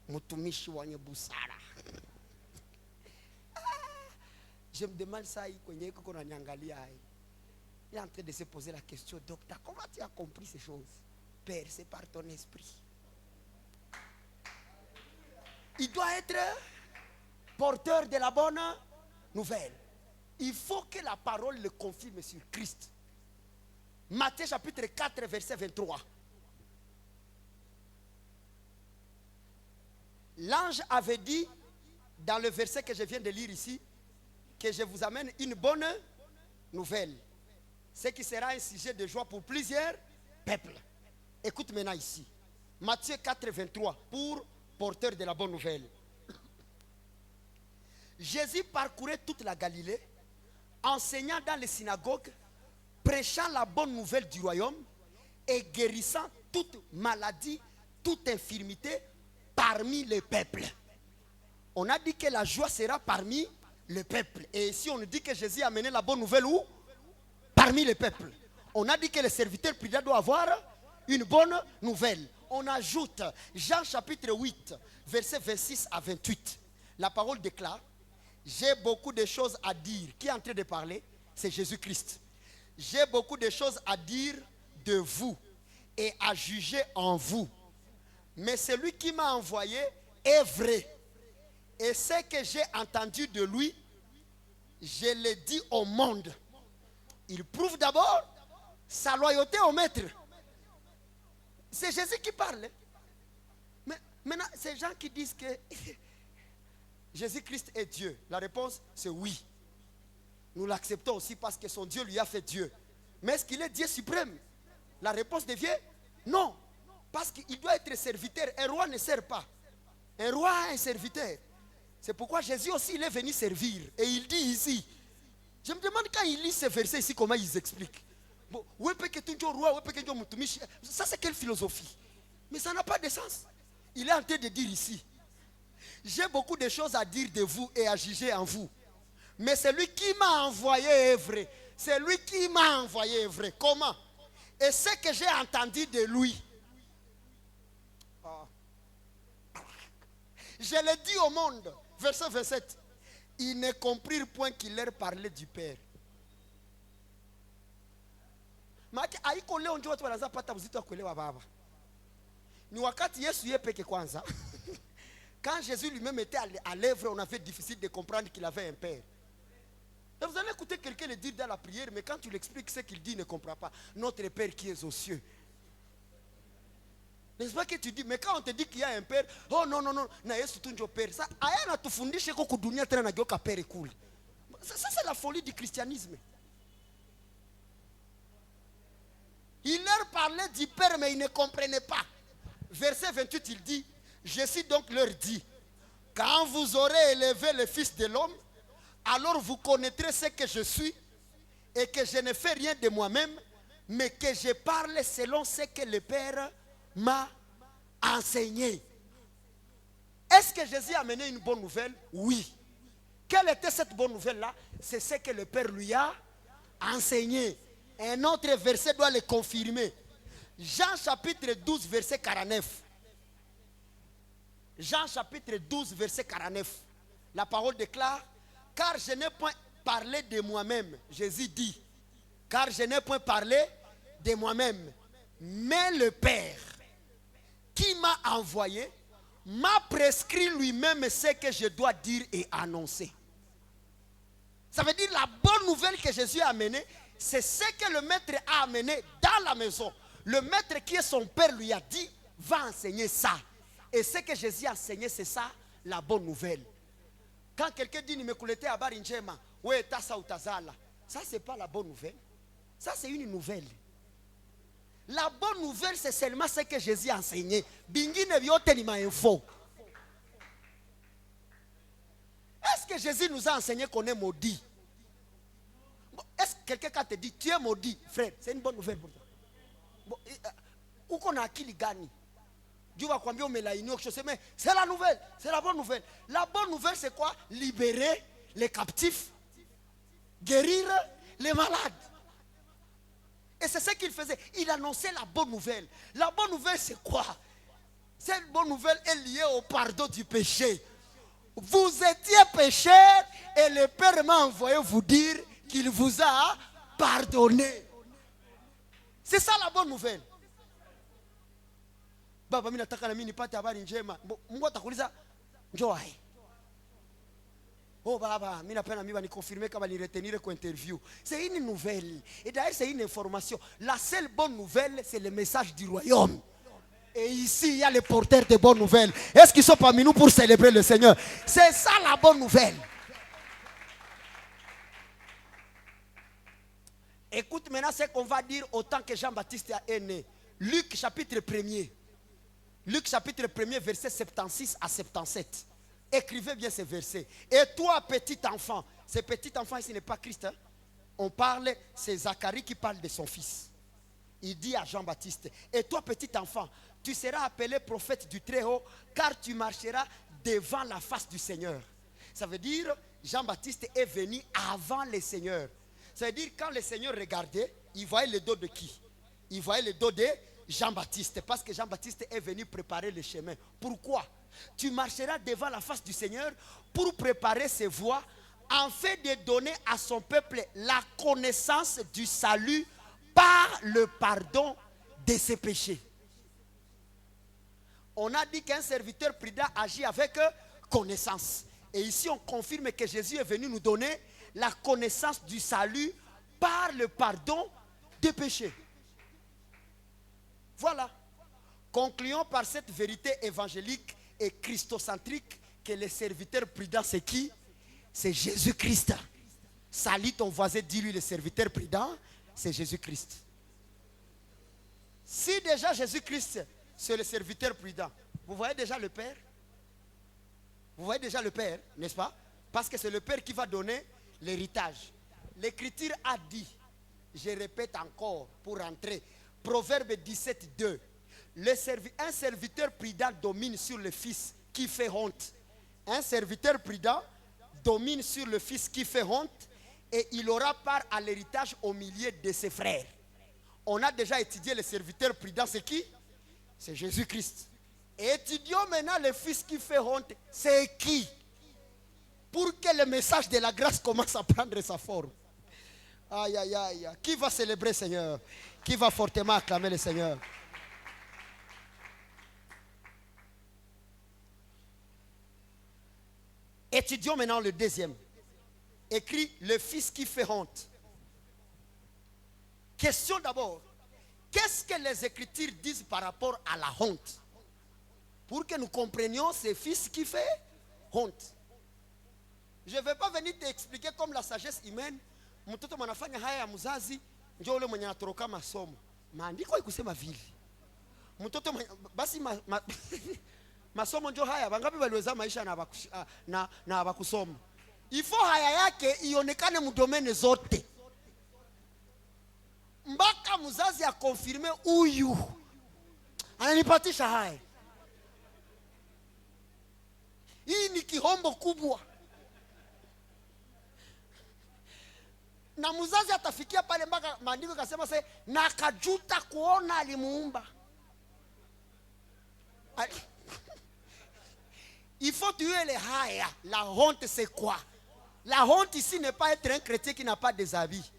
Mtumishi wenye busara. Je me demande ça kwenye iko kona niangalia hai. Il est en train de se poser la question, docteur, comment tu as compris ces choses? Père, c'est par ton esprit. Il doit être porteur de la bonne nouvelle. Il faut que la parole le confirme sur Christ. Matthieu chapitre 4 verset 23. L'ange avait dit dans le verset que je viens de lire ici que je vous amène une bonne nouvelle. Ce qui sera un sujet de joie pour plusieurs peuples. Écoute maintenant ici. Matthieu 4 23 pour porteur de la bonne nouvelle. Jésus parcourait toute la Galilée, enseignant dans les synagogues, prêchant la bonne nouvelle du royaume et guérissant toute maladie, toute infirmité parmi les peuples. On a dit que la joie sera parmi les peuples. Et ici on dit que Jésus a amené la bonne nouvelle où? Parmi les peuples. On a dit que le serviteur prudent doit avoir une bonne nouvelle. On ajoute Jean chapitre 8, versets 26 à 28. La parole déclare: j'ai beaucoup de choses à dire. Qui est en train de parler? C'est Jésus-Christ. J'ai beaucoup de choses à dire de vous et à juger en vous. Mais celui qui m'a envoyé est vrai. Et ce que j'ai entendu de lui, je l'ai dit au monde. Il prouve d'abord sa loyauté au maître. C'est Jésus qui parle. Mais maintenant, ces gens qui disent que Jésus-Christ est Dieu, la réponse c'est oui. Nous l'acceptons aussi parce que son Dieu lui a fait Dieu. Mais est-ce qu'il est Dieu suprême? La réponse devient non. Parce qu'il doit être serviteur. Un roi ne sert pas. Un roi a un serviteur. C'est pourquoi Jésus aussi il est venu servir. Et il dit ici, je me demande quand il lit ces versets ici, comment ils expliquent. Ça c'est quelle philosophie? Mais ça n'a pas de sens. Il est en train de dire ici, j'ai beaucoup de choses à dire de vous et à juger en vous. Mais celui qui m'a envoyé est vrai. C'est lui qui m'a envoyé est vrai. Comment? Et ce que j'ai entendu de lui, je l'ai dit au monde. Verset 27. Ils ne comprirent point qu'il leur parlait du Père. Quand Jésus lui-même était à l'œuvre, on avait difficile de comprendre qu'il avait un Père. Et vous allez écouter quelqu'un le dire dans la prière, mais quand tu l'expliques ce qu'il dit, il ne comprend pas. Notre Père qui est aux cieux. N'est-ce pas que tu dis, mais quand on te dit qu'il y a un Père, oh non, non, non, na Yesu tunjo Père. Ça, ayana tufundishe ko dunia tena nageuka Père cool. Ça c'est la folie du christianisme. Il leur parlait du Père, mais ils ne comprenaient pas. Verset 28, il dit, Jésus donc leur dit, quand vous aurez élevé le Fils de l'homme, alors vous connaîtrez ce que je suis et que je ne fais rien de moi-même, mais que je parle selon ce que le Père m'a enseigné. Est-ce que Jésus a amené une bonne nouvelle? Oui. Quelle était cette bonne nouvelle-là? C'est ce que le Père lui a enseigné. Un autre verset doit le confirmer. Jean chapitre 12, verset 49. Jean chapitre 12, verset 49. La parole déclare, car je n'ai point parlé de moi-même. Jésus dit, car je n'ai point parlé de moi-même, mais le Père qui m'a envoyé m'a prescrit lui-même ce que je dois dire et annoncer. Ça veut dire la bonne nouvelle que Jésus a amenée, c'est ce que le maître a amené dans la maison. Le maître qui est son père lui a dit, va enseigner ça. Et ce que Jésus a enseigné, c'est ça, la bonne nouvelle. Quand quelqu'un dit, nimekulete habari njema, we tasa utazala. Ça, c'est pas la bonne nouvelle. Ça, c'est une nouvelle. La bonne nouvelle, c'est seulement ce que Jésus a enseigné. Bingine vyote ni mainfo. Est-ce que Jésus nous a enseigné qu'on est maudit? Est-ce que quelqu'un te dit, tu es maudit, frère? C'est une bonne nouvelle pour toi. Où qu'on a qui gani? Dieu va combien mais c'est la nouvelle, c'est la bonne nouvelle. La bonne nouvelle, c'est quoi? Libérer les captifs, guérir les malades. Et c'est ce qu'il faisait. Il annonçait la bonne nouvelle. La bonne nouvelle, c'est quoi? Cette bonne nouvelle est liée au pardon du péché. Vous étiez pécheurs et le Père m'a envoyé vous dire qu'il vous a pardonné. C'est ça la bonne nouvelle. Baba mimi nataka na mimi nipate habari njema. Mungu atakuuliza njoo hai. Oh baba, mimi napenda mimi ni confirmer kama ni retenir kwa interview. C'est une nouvelle. Et d'ailleurs c'est une information. La seule bonne nouvelle, c'est le message du royaume. Et ici, il y a les porteurs de bonnes nouvelles. Est-ce qu'ils sont parmi nous pour célébrer le Seigneur? C'est ça la bonne nouvelle. Écoute maintenant ce qu'on va dire autant que Jean-Baptiste est né. Luc chapitre 1er. Luc chapitre 1er, verset 76 à 77. Écrivez bien ces versets. Et toi, petit enfant, ce petit enfant ici n'est pas Christ. Hein? On parle, c'est Zacharie qui parle de son fils. Il dit à Jean-Baptiste, et toi, petit enfant, tu seras appelé prophète du Très-Haut, car tu marcheras devant la face du Seigneur. Ça veut dire, Jean-Baptiste est venu avant le Seigneur. Ça veut dire, quand le Seigneur regardait, il voyait le dos de qui? Il voyait le dos de Jean-Baptiste, parce que Jean-Baptiste est venu préparer le chemin. Pourquoi? Tu marcheras devant la face du Seigneur pour préparer ses voies, afin de donner à son peuple la connaissance du salut par le pardon de ses péchés. On a dit qu'un serviteur prudent agit avec connaissance. Et ici on confirme que Jésus est venu nous donner la connaissance du salut par le pardon des péchés. Voilà. Concluons par cette vérité évangélique et christocentrique que le serviteur prudent c'est qui? C'est Jésus-Christ. Salut ton voisin, dis-lui le serviteur prudent, c'est Jésus-Christ. Si déjà Jésus-Christ c'est le serviteur prudent, vous voyez déjà le Père? Vous voyez déjà le Père, n'est-ce pas? Parce que c'est le Père qui va donner l'héritage. L'Écriture a dit, je répète encore pour rentrer, Proverbe 17, 2. Un serviteur prudent domine sur le fils qui fait honte. Un serviteur prudent domine sur le fils qui fait honte et il aura part à l'héritage au milieu de ses frères. On a déjà étudié le serviteur prudent, c'est qui? C'est Jésus-Christ. Et étudions maintenant le fils qui fait honte, c'est qui? Pour que le message de la grâce commence à prendre sa forme. Aïe, aïe, aïe. Qui va célébrer le Seigneur? Qui va fortement acclamer le Seigneur? Étudions maintenant le deuxième. Écrit le fils qui fait honte. Question d'abord. Qu'est-ce que les Écritures disent par rapport à la honte? Pour que nous comprenions ce fils qui fait honte. Je ne vais pas venir t'expliquer comme la sagesse humaine. Mtoto manafanya haya ya mzazi ndio ule mwenye anatoroka masomo. Maandiko ikusema vile. Mtoto basi masomo ndio haya bangapi waliweza maisha na abakusoma. Ifo haya yake ionekane mdomene zote. Mpaka mzazi akonfirme huyu ananipatisha haya. Hii ni kihombo kubwa. Na mzazi atafikia pale mpaka maandiko kasema sasa na kajuta kuona alimuumba. Il faut tuer les haya. La honte c'est quoi? La honte ici n'est pas être un chrétien qui n'a pas des habits.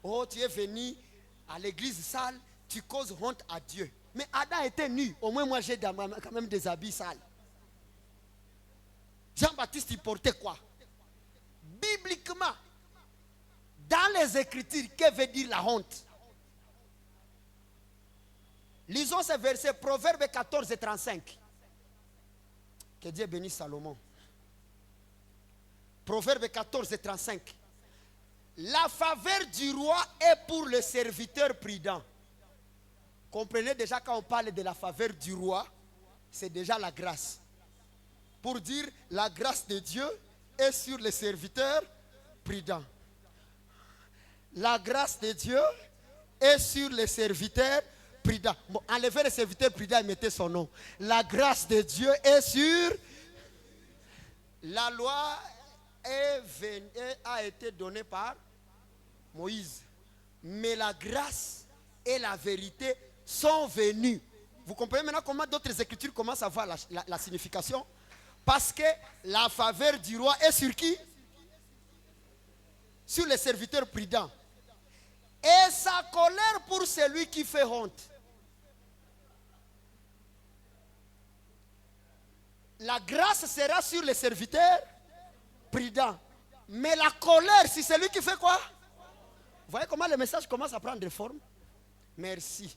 Oh, tu es venu à l'église sale, tu causes honte à Dieu. Mais Adam était nu. Au moins moi j'ai quand même des habits sales. Jean-Baptiste il portait quoi? Bibliquement, dans les Écritures, que veut dire la honte? Lisons ce verset, Proverbe 14 et 35. Que Dieu bénisse Salomon. Proverbe 14 et 35. La faveur du roi est pour le serviteur prudent. Comprenez déjà quand on parle de la faveur du roi, c'est déjà la grâce. Pour dire la grâce de Dieu est sur le serviteur prudent. La grâce de Dieu est sur le serviteur prudent. Bon, enlevez le serviteur prudent et mettez son nom. La grâce de Dieu est sur... La loi a été donnée par Moïse. Mais la grâce et la vérité sont venues. Vous comprenez maintenant comment d'autres écritures commencent à voir la signification? Parce que la faveur du roi est sur qui? Sur les serviteurs prudents. Et sa colère pour celui qui fait honte. La grâce sera sur les serviteurs prudents. Mais la colère, c'est celui qui fait quoi? Vous voyez comment le message commence à prendre forme? Merci.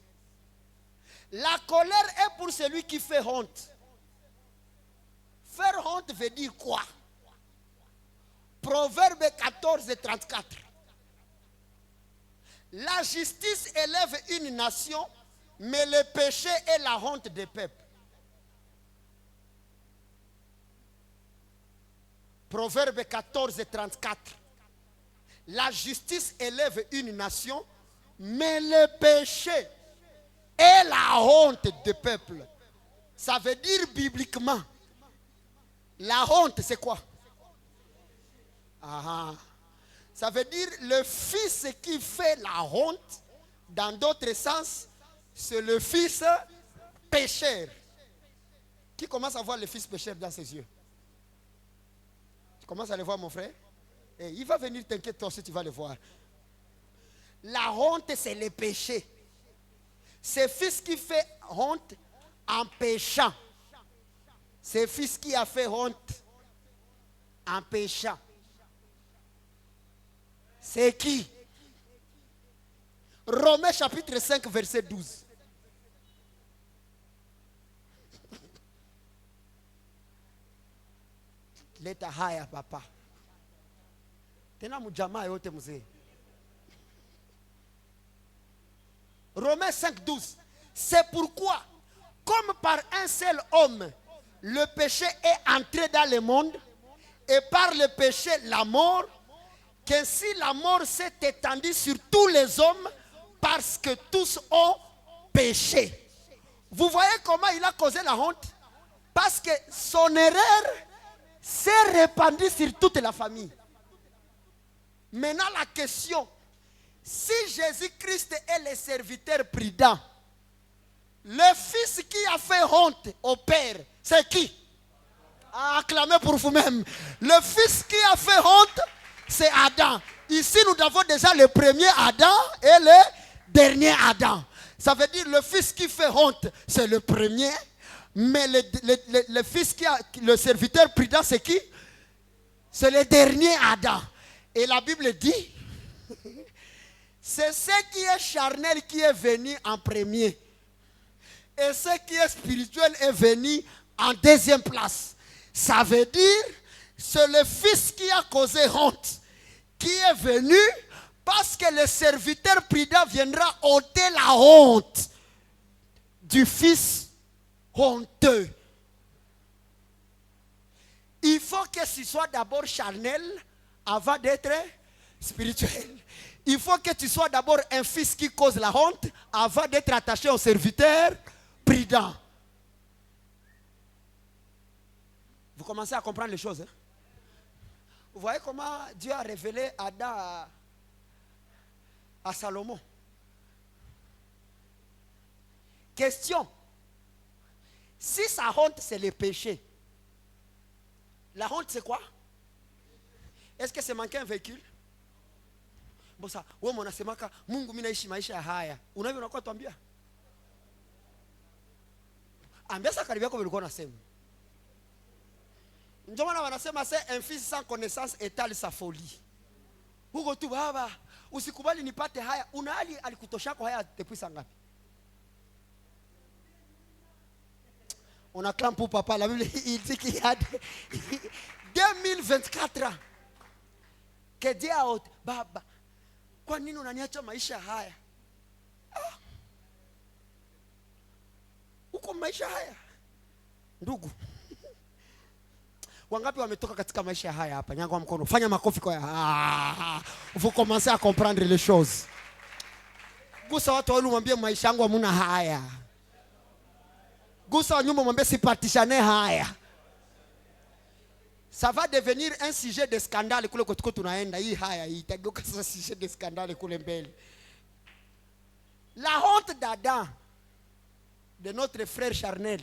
La colère est pour celui qui fait honte. Faire honte veut dire quoi? Proverbe 14 et 34. La justice élève une nation, mais le péché est la honte des peuples. Proverbe 14 et 34. La justice élève une nation, mais le péché est la honte du peuple. Ça veut dire bibliquement, la honte c'est quoi? Ça veut dire le fils qui fait la honte, dans d'autres sens, c'est le fils pécheur. Qui commence à voir le fils pécheur dans ses yeux? Tu commences à le voir, mon frère? Et il va venir, t'inquiète toi aussi, tu vas le voir. La honte, c'est le péché. C'est fils qui fait honte en péchant. C'est fils qui a fait honte en péchant. C'est qui? Romains chapitre 5, verset 12. Leta haya papa. Tena mujama yote mzee. Romains 5, 12. C'est pourquoi, comme par un seul homme, le péché est entré dans le monde, et par le péché, la mort, qu'ainsi la mort s'est étendue sur tous les hommes, parce que tous ont péché. Vous voyez comment il a causé la honte? Parce que son erreur s'est répandue sur toute la famille. Maintenant la question, si Jésus-Christ est le serviteur prudent, le fils qui a fait honte au Père, c'est qui? Acclamez pour vous-même. Le fils qui a fait honte, c'est Adam. Ici, nous avons déjà le premier Adam et le dernier Adam. Ça veut dire le fils qui fait honte, c'est le premier. Mais le fils qui a le serviteur prudent, c'est qui? C'est le dernier Adam. Et la Bible dit, c'est ce qui est charnel qui est venu en premier. Et ce qui est spirituel est venu en deuxième place. Ça veut dire, c'est le fils qui a causé honte, qui est venu parce que le serviteur prudent viendra ôter la honte du fils honteux. Il faut que ce soit d'abord charnel avant d'être spirituel. Il faut que tu sois d'abord un fils qui cause la honte avant d'être attaché au serviteur prudent. Vous commencez à comprendre les choses, hein? Vous voyez comment Dieu a révélé Adam à Salomon. Question. Si sa honte c'est le péché, la honte c'est quoi? Est-ce que c'est manquer un véhicule? Bon ça, wewe unasemaka Mungu mimi naishi maisha haya. Unavyo unakuwa tuambia? Ambia sasa karibia kwa ulikuwa unasema. Ndio maana wanasema c'est un fils sans connaissance étale sa folie. Hugo tu baba, usikubali nipate haya. Unali alikutoshako haya depuis saa ngapi? On acclame pour papa. La Bible il dit qu'il y a 2024 ans que Dieu a ôté. Baba, kwa nini unaniacha maisha haya? Uko maisha haya? Ndugu. Wangapi wametoka katika maisha haya hapa? Nyangwa mkono. Fanya makofi kwa vous commencez à comprendre les choses. Gusa watu wale mwambie maisha yangu hamuna haya. Gusa nyuma mwambie sipatishane haya. Ça va devenir un sujet de scandale kule kotuko tunaenda. Hii haya itageuka sasa sujet de scandale kule mbele. La honte d'Adam, de notre frère charnel,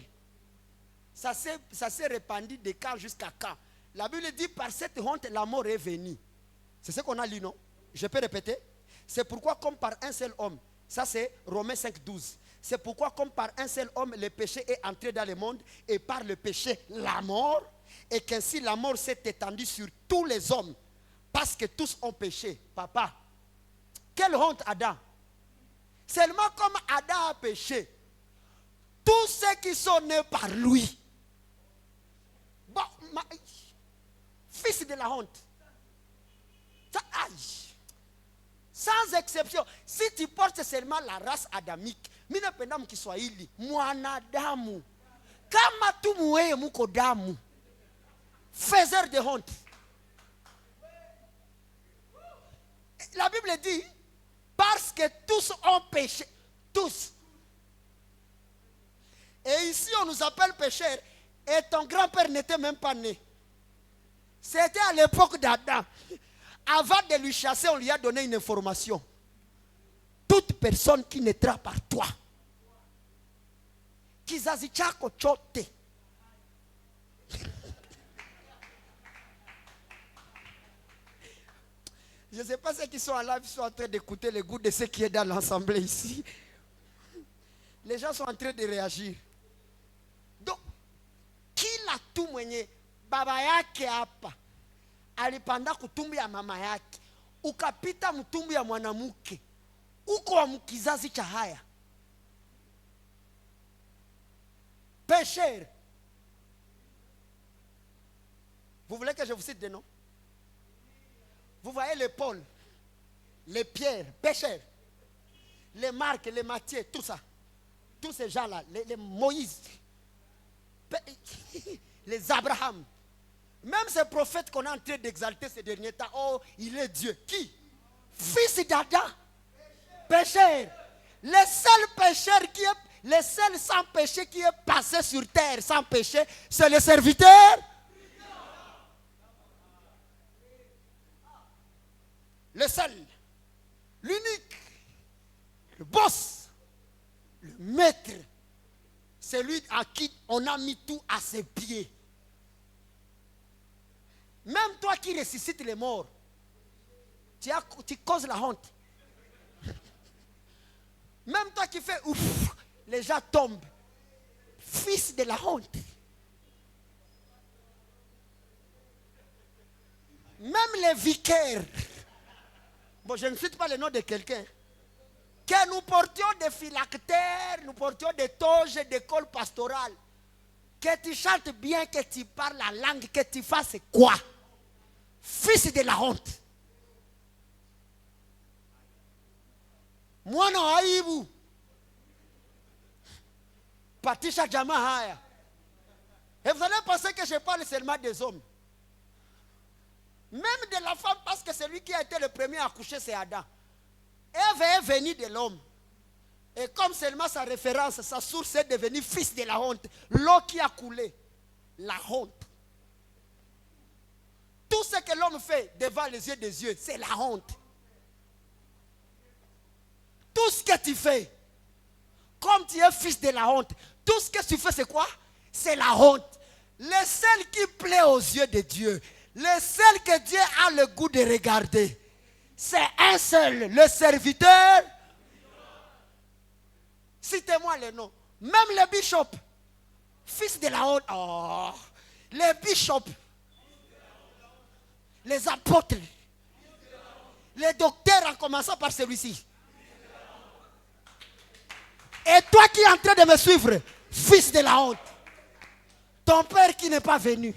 ça s'est répandu de quand jusqu'à quand? La Bible dit par cette honte la mort est venue. C'est ce qu'on a lu, non? Je peux répéter. C'est pourquoi comme par un seul homme, ça c'est Romains 5, 12. C'est pourquoi comme par un seul homme le péché est entré dans le monde et par le péché la mort, et qu'ainsi la mort s'est étendue sur tous les hommes parce que tous ont péché. Papa, quelle honte Adam! Seulement comme Adam a péché, tous ceux qui sont nés par lui, bon, fils de la honte, sans exception, si tu portes seulement la race adamique, mina pendamu Kiswahili, mwanadamu, kama tu muweye muko damu, faiseur de honte. La Bible dit, parce que tous ont péché. Tous. Et ici, on nous appelle pécheurs. Et ton grand-père n'était même pas né. C'était à l'époque d'Adam. Avant de lui chasser, on lui a donné une information. Toute personne qui naîtra par toi, kizazi chako chote. Je ne sais pas ceux qui sont en live, ils sont en train d'écouter le goût de ce qui est dans l'assemblée ici. Les gens sont en train de réagir. Donc, qui l'a tout mwenye baba yake hapa alipanda kutumbi ya mama yake, ukapita mtumbi ya mwanamuke, uko wa mkizazi cha haya pécheur. Vous voulez que je vous cite des noms? Vous voyez les Paul, les Pierre, pécheurs, les Marc, les Matthieu, tout ça. Tous ces gens-là, les Moïse, les Abraham. Même ces prophètes qu'on est en train d'exalter ces derniers temps, oh, il est Dieu. Qui? Fils d'Adam. Pécheur. Le seul pécheur qui est, le seul sans péché qui est passé sur terre sans péché, c'est le serviteur. Le seul, l'unique, le boss, le maître, c'est lui à qui on a mis tout à ses pieds. Même toi qui ressuscites les morts, tu causes la honte. Même toi qui fais ouf, les gens tombent. Fils de la honte. Même les vicaires. Bon, je ne cite pas le nom de quelqu'un. Que nous portions des phylactères, nous portions des toges d'école pastorale. Que tu chantes bien, que tu parles la langue, que tu fasses quoi? Fils de la honte. Mwana wa aibu. Patisha jamaa haya. Et vous allez penser que je parle seulement des hommes. Même de la femme, parce que celui qui a été le premier à coucher, c'est Adam. Ève est venue de l'homme. Et comme seulement sa référence, sa source est devenue fils de la honte. L'eau qui a coulé. La honte. Tout ce que l'homme fait devant les yeux des dieux, c'est la honte. Tout ce que tu fais, comme tu es fils de la honte, tout ce que tu fais, c'est quoi? C'est la honte. Le seul qui plaît aux yeux de Dieu, le seul que Dieu a le goût de regarder, c'est un seul, le serviteur. Citez-moi les noms. Même le bishop, fils de la honte. Oh, les bishops, les apôtres, les docteurs en commençant par celui-ci. Et toi qui es en train de me suivre, fils de la honte, ton père qui n'est pas venu,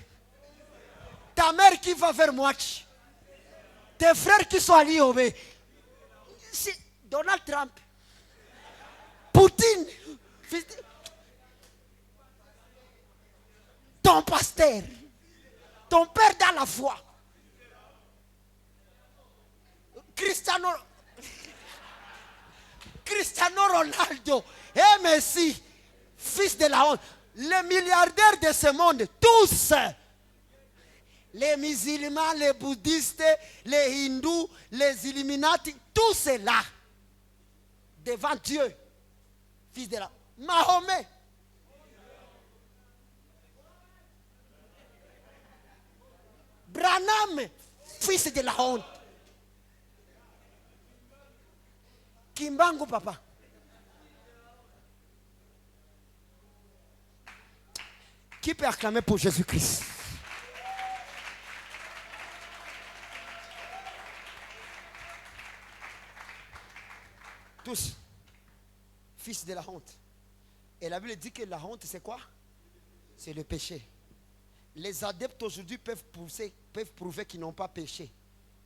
ta mère qui va vers Moach, tes frères qui sont à l'IOB, Donald Trump, Poutine, ton pasteur, ton père dans la foi, Cristiano Ronaldo et Messi, fils de la honte, les milliardaires de ce monde, tous, les musulmans, les bouddhistes, les hindous, les illuminati, tous c'est là, devant Dieu, fils de la honte. Mahomet, Branham, fils de la honte. Kimbangu papa. Qui peut acclamer pour Jésus-Christ? Tous, fils de la honte. Et la Bible dit que la honte, c'est quoi? C'est le péché. Les adeptes aujourd'hui peuvent prouver qu'ils n'ont pas péché.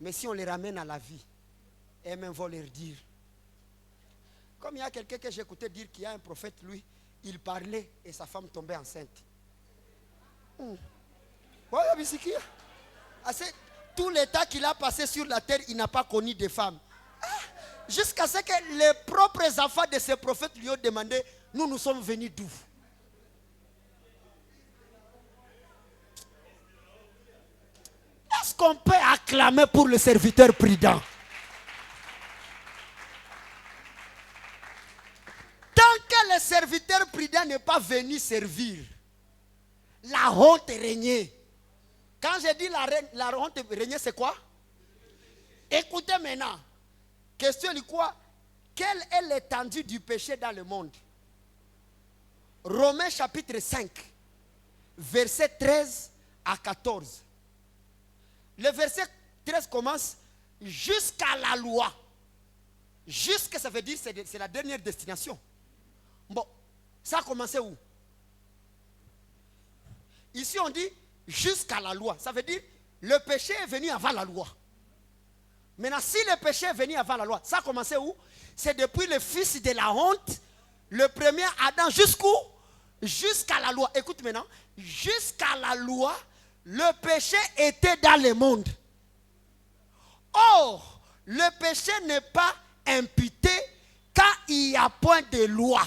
Mais si on les ramène à la vie, eux-mêmes vont leur dire. Comme il y a quelqu'un que j'écoutais dire qu'il y a un prophète, lui, il parlait et sa femme tombait enceinte. Tout tout le temps qu'il a passé sur la terre, il n'a pas connu de femme. Jusqu'à ce que les propres enfants de ces prophètes lui ont demandé, nous sommes venus d'où? Est-ce qu'on peut acclamer pour le serviteur prudent? Tant que le serviteur prudent n'est pas venu servir, la honte régnait. Quand je dis la honte régnait, c'est quoi? Écoutez maintenant. Question du quoi? Quelle est l'étendue du péché dans le monde? Romains chapitre 5, verset 13 à 14. Le verset 13 commence jusqu'à la loi. Jusqu'à, ça veut dire c'est la dernière destination. Bon, ça a commencé où? Ici on dit jusqu'à la loi. Ça veut dire le péché est venu avant la loi. Maintenant, si le péché est venu avant la loi, ça a commencé où? C'est depuis le fils de la honte, le premier Adam, jusqu'où? Jusqu'à la loi. Écoute maintenant, jusqu'à la loi, le péché était dans le monde. Or, le péché n'est pas imputé quand il n'y a point de loi.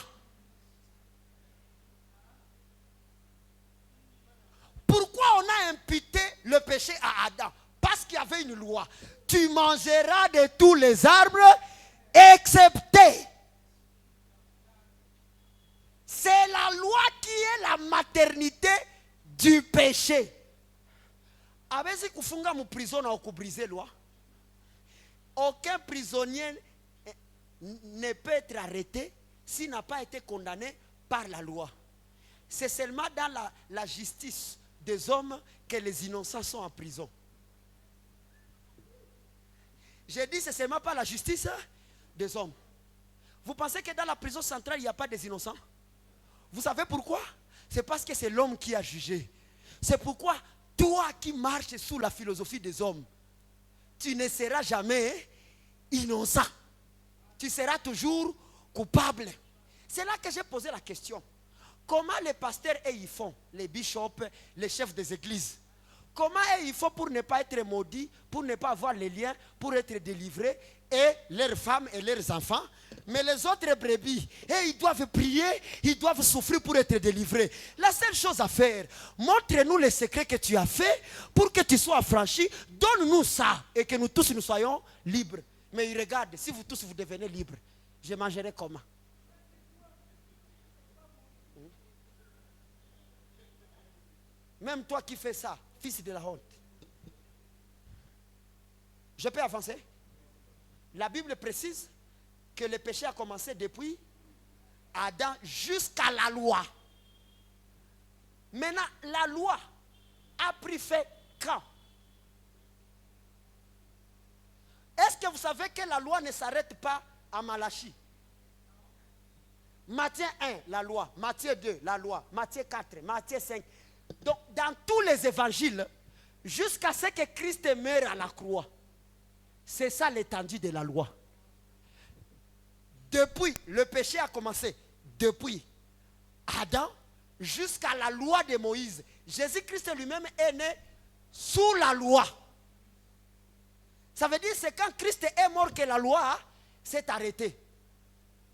Pourquoi on a imputé le péché à Adam? Parce qu'il y avait une loi. Tu mangeras de tous les arbres, excepté. C'est la loi qui est la maternité du péché. Avez-vous kufunga mu prison na okubriser loi? Aucun prisonnier ne peut être arrêté s'il n'a pas été condamné par la loi. C'est seulement dans la justice des hommes que les innocents sont en prison. J'ai dit c'est seulement pas la justice des hommes. Vous pensez que dans la prison centrale, il n'y a pas des innocents? Vous savez pourquoi? C'est parce que c'est l'homme qui a jugé. C'est pourquoi toi qui marches sous la philosophie des hommes, tu ne seras jamais innocent. Tu seras toujours coupable. C'est là que j'ai posé la question. Comment les pasteurs ils font, les bishops, les chefs des églises? Comment ils font pour ne pas être maudits, pour ne pas avoir les liens, pour être délivrés, et leurs femmes et leurs enfants? Mais les autres brebis, ils doivent prier, ils doivent souffrir pour être délivrés. La seule chose à faire, montre-nous les secrets que tu as fait pour que tu sois affranchi. Donne-nous ça et que nous tous nous soyons libres. Mais ils regardent, si vous tous vous devenez libres, je mangerai comment? Même toi qui fais ça, fils de la honte. Je peux avancer? La Bible précise que le péché a commencé depuis Adam jusqu'à la loi. Maintenant, la loi a pris fait quand? Est-ce que vous savez que la loi ne s'arrête pas à Malachie? Matthieu 1, la loi. Matthieu 2, la loi. Matthieu 4, Matthieu 5. Donc, dans tous les évangiles, jusqu'à ce que Christ meure à la croix, c'est ça l'étendue de la loi. Depuis, le péché a commencé depuis Adam jusqu'à la loi de Moïse. Jésus-Christ lui-même est né sous la loi. Ça veut dire que c'est quand Christ est mort que la loi s'est arrêtée.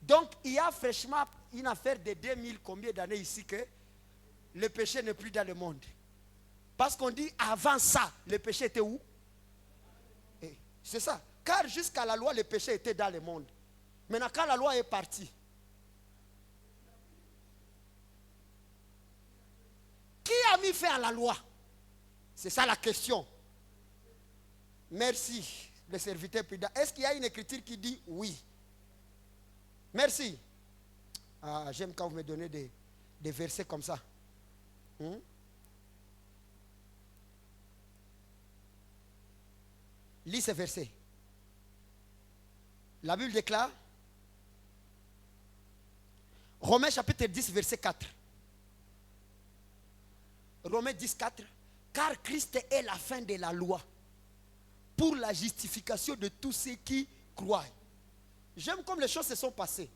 Donc, il y a fraîchement une affaire de 2000 combien d'années ici que le péché n'est plus dans le monde. Parce qu'on dit avant ça, le péché était où? C'est ça. Car jusqu'à la loi, le péché était dans le monde. Maintenant, quand la loi est partie, qui a mis fin à la loi? C'est ça la question. Merci, le serviteur prudent. Est-ce qu'il y a une écriture qui dit oui? Merci. Ah, j'aime quand vous me donnez des versets comme ça. Lis ces versets. La Bible déclare, Romains chapitre 10, verset 4. Romains 10, 4. Car Christ est la fin de la loi pour la justification de tous ceux qui croient. J'aime comme les choses se sont passées.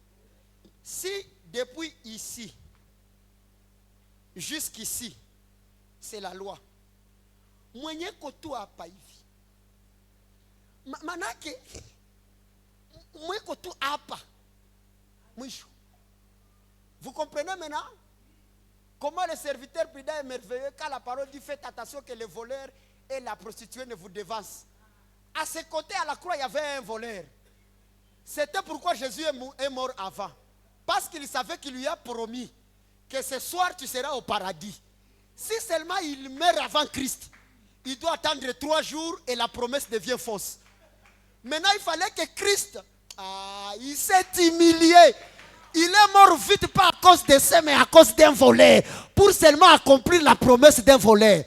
Si depuis ici jusqu'ici, c'est la loi. Mwenye koto hapa hivi. Manake, mwiko tu hapa. Mwisho. Vous comprenez maintenant comment le serviteur prudent est merveilleux quand la parole dit faites attention que le voleur et la prostituée ne vous devancent. À ses côtés, à la croix, il y avait un voleur. C'était pourquoi Jésus est mort avant. Parce qu'il savait qu'il lui a promis que ce soir tu seras au paradis. Si seulement il meurt avant Christ, il doit attendre 3 jours et la promesse devient fausse. Maintenant, il fallait que Christ, il s'est humilié. Il est mort vite, pas à cause de ça, mais à cause d'un voleur. Pour seulement accomplir la promesse d'un voleur.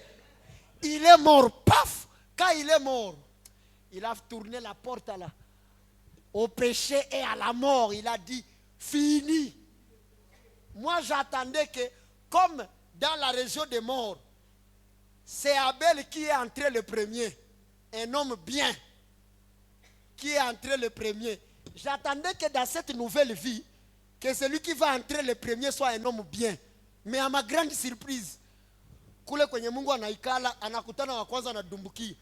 Il est mort, paf. Quand il est mort, il a tourné la porte au péché et à la mort. Il a dit, fini. Moi, j'attendais que, comme dans la région des morts, c'est Abel qui est entré le premier. Un homme bien. Qui est entré le premier. J'attendais que dans cette nouvelle vie, que celui qui va entrer le premier soit un homme bien. Mais à ma grande surprise, kule kwenye Mungu anaikala, anakutana wa kwanza na dumbuki.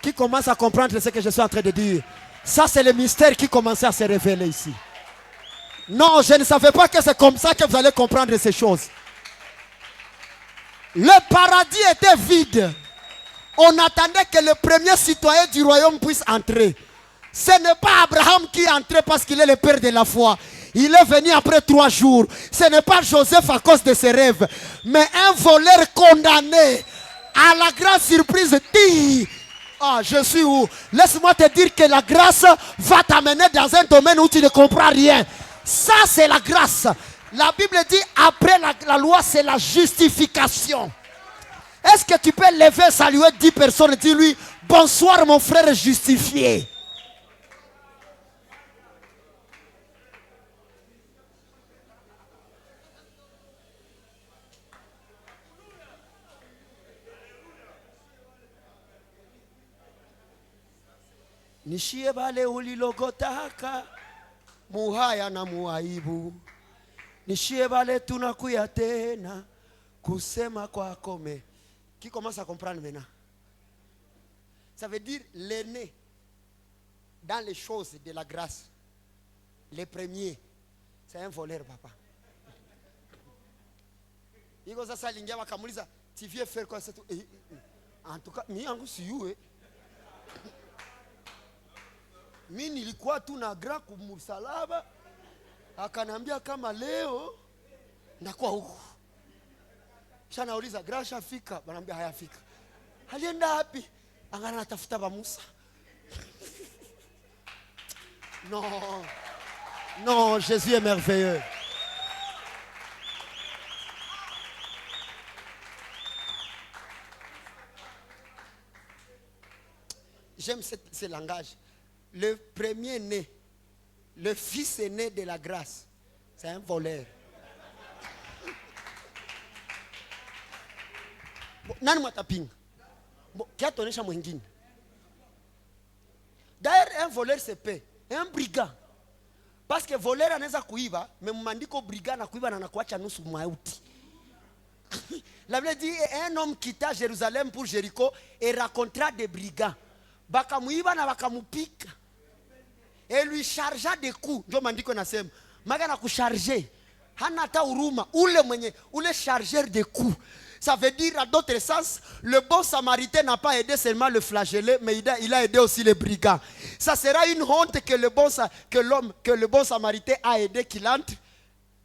Qui commence à comprendre ce que je suis en train de dire? Ça, c'est le mystère qui commençait à se révéler ici. Non, je ne savais pas que c'est comme ça que vous allez comprendre ces choses. Le paradis était vide. On attendait que le premier citoyen du royaume puisse entrer. Ce n'est pas Abraham qui est entré parce qu'il est le père de la foi. Il est venu après 3 jours. Ce n'est pas Joseph à cause de ses rêves. Mais un voleur condamné. À la grande surprise, dit, je suis où? Laisse-moi te dire que la grâce va t'amener dans un domaine où tu ne comprends rien. Ça, c'est la grâce. La Bible dit, après la loi, c'est la justification. Est-ce que tu peux lever, saluer 10 personnes et dire lui, bonsoir mon frère justifié? Nishie bale ulilogotaka muhaya na muaibu. Nishie bale tunakuya tena kusema kwa kome. Qui commence à comprendre maintenant? Ça veut dire l'aîné dans les choses de la grâce. Les premiers, c'est un voleur, papa. Il goza salingia wakamuliza, tu viens faire quoi ça? En tout cas, mi angu siyu. Mimi nilikuwa tu na gra kumsalaba, akanambia kama leo nakuwa huku. Kisha nauliza gra shafika, banambia hayafika. Alienda wapi? Angana natafuta ba Musa. Non. Non, Jésus est merveilleux. J'aime ce langage. Le premier né, le fils aîné de la grâce, c'est un voleur. Nani mwatapinga? Kia tonesha mwingine. D'ailleurs, un voleur se paie. Un brigand. Parce que voleur anaweza kuiba, mais mwandiko brigand na kuiba na nakuacha nusu mauti. La Bible dit, un homme quitta Jérusalem pour Jéricho et rencontra des brigands. Bakamuiba na bakamupika. Et lui chargea des coups. Ndio mandiko nasema. Maga na kucharger. Hana hata huruma. Ule chargeur de coups. Ça veut dire, à d'autres sens, le bon samaritain n'a pas aidé seulement le flagellé, mais il a aidé aussi les brigands. Ça sera une honte que le bon samaritain a aidé qu'il entre.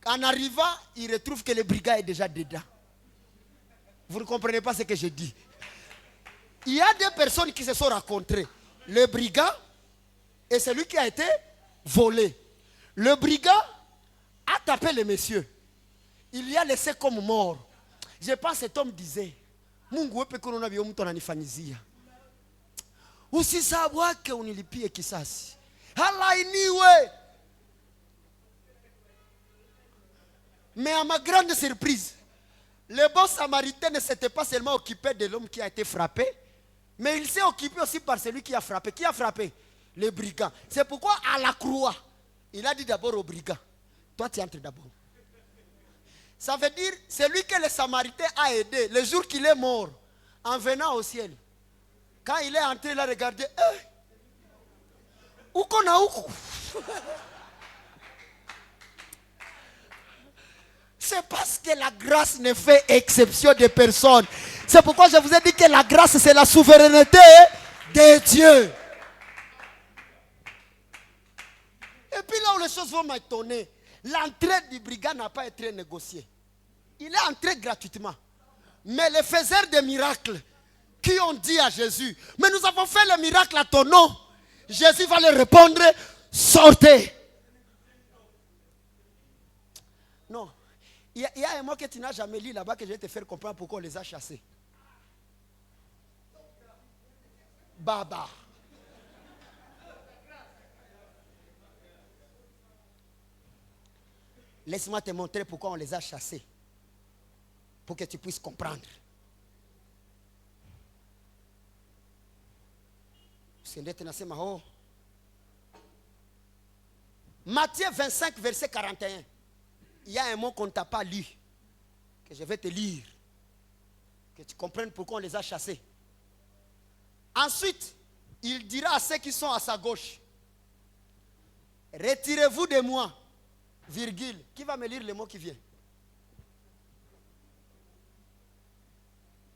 En arrivant, il retrouve que le brigand est déjà dedans. Vous ne comprenez pas ce que je dis. Il y a deux personnes qui se sont rencontrées. Le brigand et celui qui a été volé. Le brigand a tapé le monsieur. Il y a laissé comme mort. Je pense que cet homme disait, Mungu wepe kono na biyo mtu ananifanyizia. Usisahau wake unilipie kisasi. Halainiwe. Mais à ma grande surprise, le bon samaritain ne s'était pas seulement occupé de l'homme qui a été frappé, mais il s'est occupé aussi par celui qui a frappé. Qui a frappé? Le brigand. C'est pourquoi à la croix, il a dit d'abord au brigand, toi tu entres d'abord. Ça veut dire, celui que le samaritain a aidé, le jour qu'il est mort, En venant au ciel, quand il est entré, il a regardé. Où qu'on a où? C'est parce que la grâce ne fait exception de personne. C'est pourquoi je vous ai dit que la grâce, c'est la souveraineté de Dieu. Et puis là où les choses vont m'étonner, l'entrée du brigand n'a pas été négociée. Il est entré gratuitement. Mais les faiseurs de miracles qui ont dit à Jésus, mais nous avons fait le miracle à ton nom. Jésus va leur répondre, sortez. Non. Il y a un mot que tu n'as jamais lu là-bas que je vais te faire comprendre pourquoi on les a chassés. Baba. Laisse-moi te montrer pourquoi on les a chassés. Pour que tu puisses comprendre. Matthieu 25, verset 41. Il y a un mot qu'on ne t'a pas lu, que je vais te lire, que tu comprennes pourquoi on les a chassés. Ensuite, il dira à ceux qui sont à sa gauche, retirez-vous de moi, virgule. Qui va me lire le mot qui vient?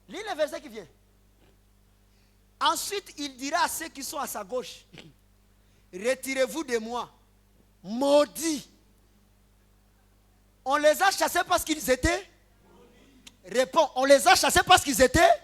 Lis le verset qui vient. Ensuite, il dira à ceux qui sont à sa gauche, retirez-vous de moi, maudits. On les a chassés parce qu'ils étaient? Réponds, on les a chassés parce qu'ils étaient?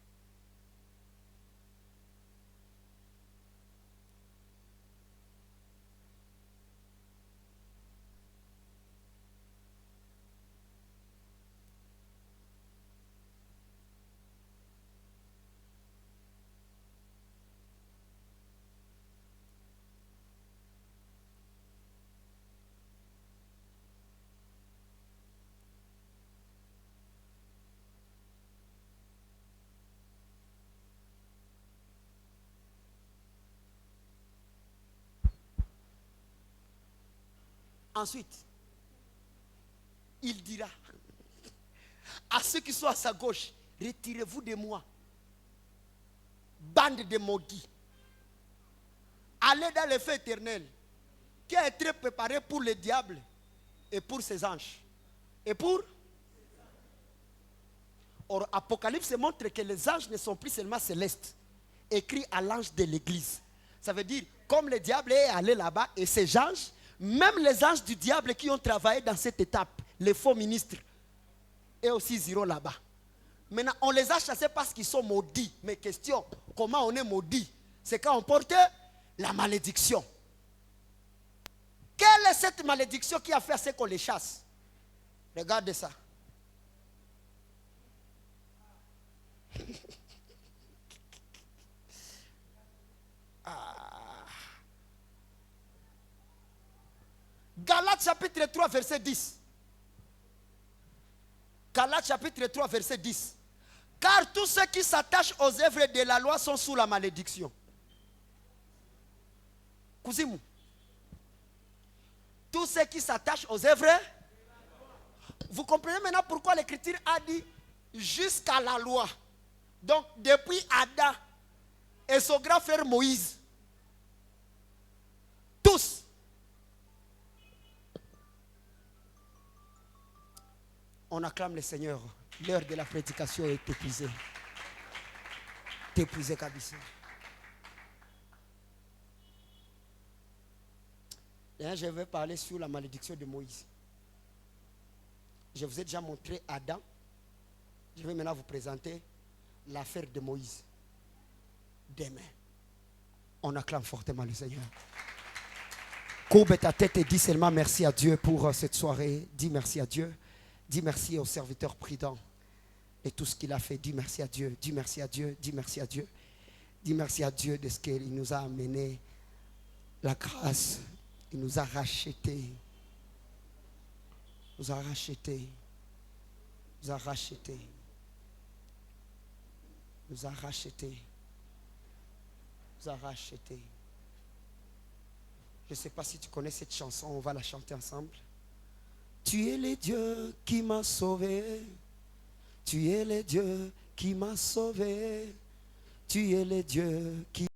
Ensuite, il dira à ceux qui sont à sa gauche, retirez-vous de moi, bande de maudits. Allez dans le feu éternel, qui a été préparé pour le diable et pour ses anges. Et pour? Or, Apocalypse montre que les anges ne sont plus seulement célestes, écrit à l'ange de l'église. Ça veut dire, comme le diable est allé là-bas et ses anges, même les anges du diable qui ont travaillé dans cette étape, les faux ministres, et aussi ils iront là-bas. Maintenant, on les a chassés parce qu'ils sont maudits. Mais question, comment on est maudit? C'est quand on porte la malédiction. Quelle est cette malédiction qui a fait à ce qu'on les chasse? Regardez ça. Galates chapitre 3 verset 10. Galates chapitre 3 verset 10. Car tous ceux qui s'attachent aux œuvres de la loi sont sous la malédiction. Kuzimu. Tous ceux qui s'attachent aux œuvres. Vous comprenez maintenant pourquoi l'écriture a dit jusqu'à la loi. Donc depuis Adam et son grand frère Moïse. Tous. On acclame le Seigneur. L'heure de la prédication est épuisée. Épuisée, Kabissé. Et je vais parler sur la malédiction de Moïse. Je vous ai déjà montré Adam. Je vais maintenant vous présenter l'affaire de Moïse. Demain, on acclame fortement le Seigneur. Courbe ta tête et dis seulement merci à Dieu pour cette soirée. Dis merci à Dieu. Dis merci au serviteur prudent et tout ce qu'il a fait. Dis merci à Dieu. Dis merci à Dieu. Dis merci à Dieu. Dis merci à Dieu de ce qu'il nous a amené. La grâce. Il nous a rachetés. Nous a rachetés. Nous a rachetés. Nous a rachetés. Nous a rachetés. Je ne sais pas si tu connais cette chanson. On va la chanter ensemble. Tu es le Dieu qui m'a sauvé. Tu es le Dieu qui m'a sauvé. Tu es le Dieu qui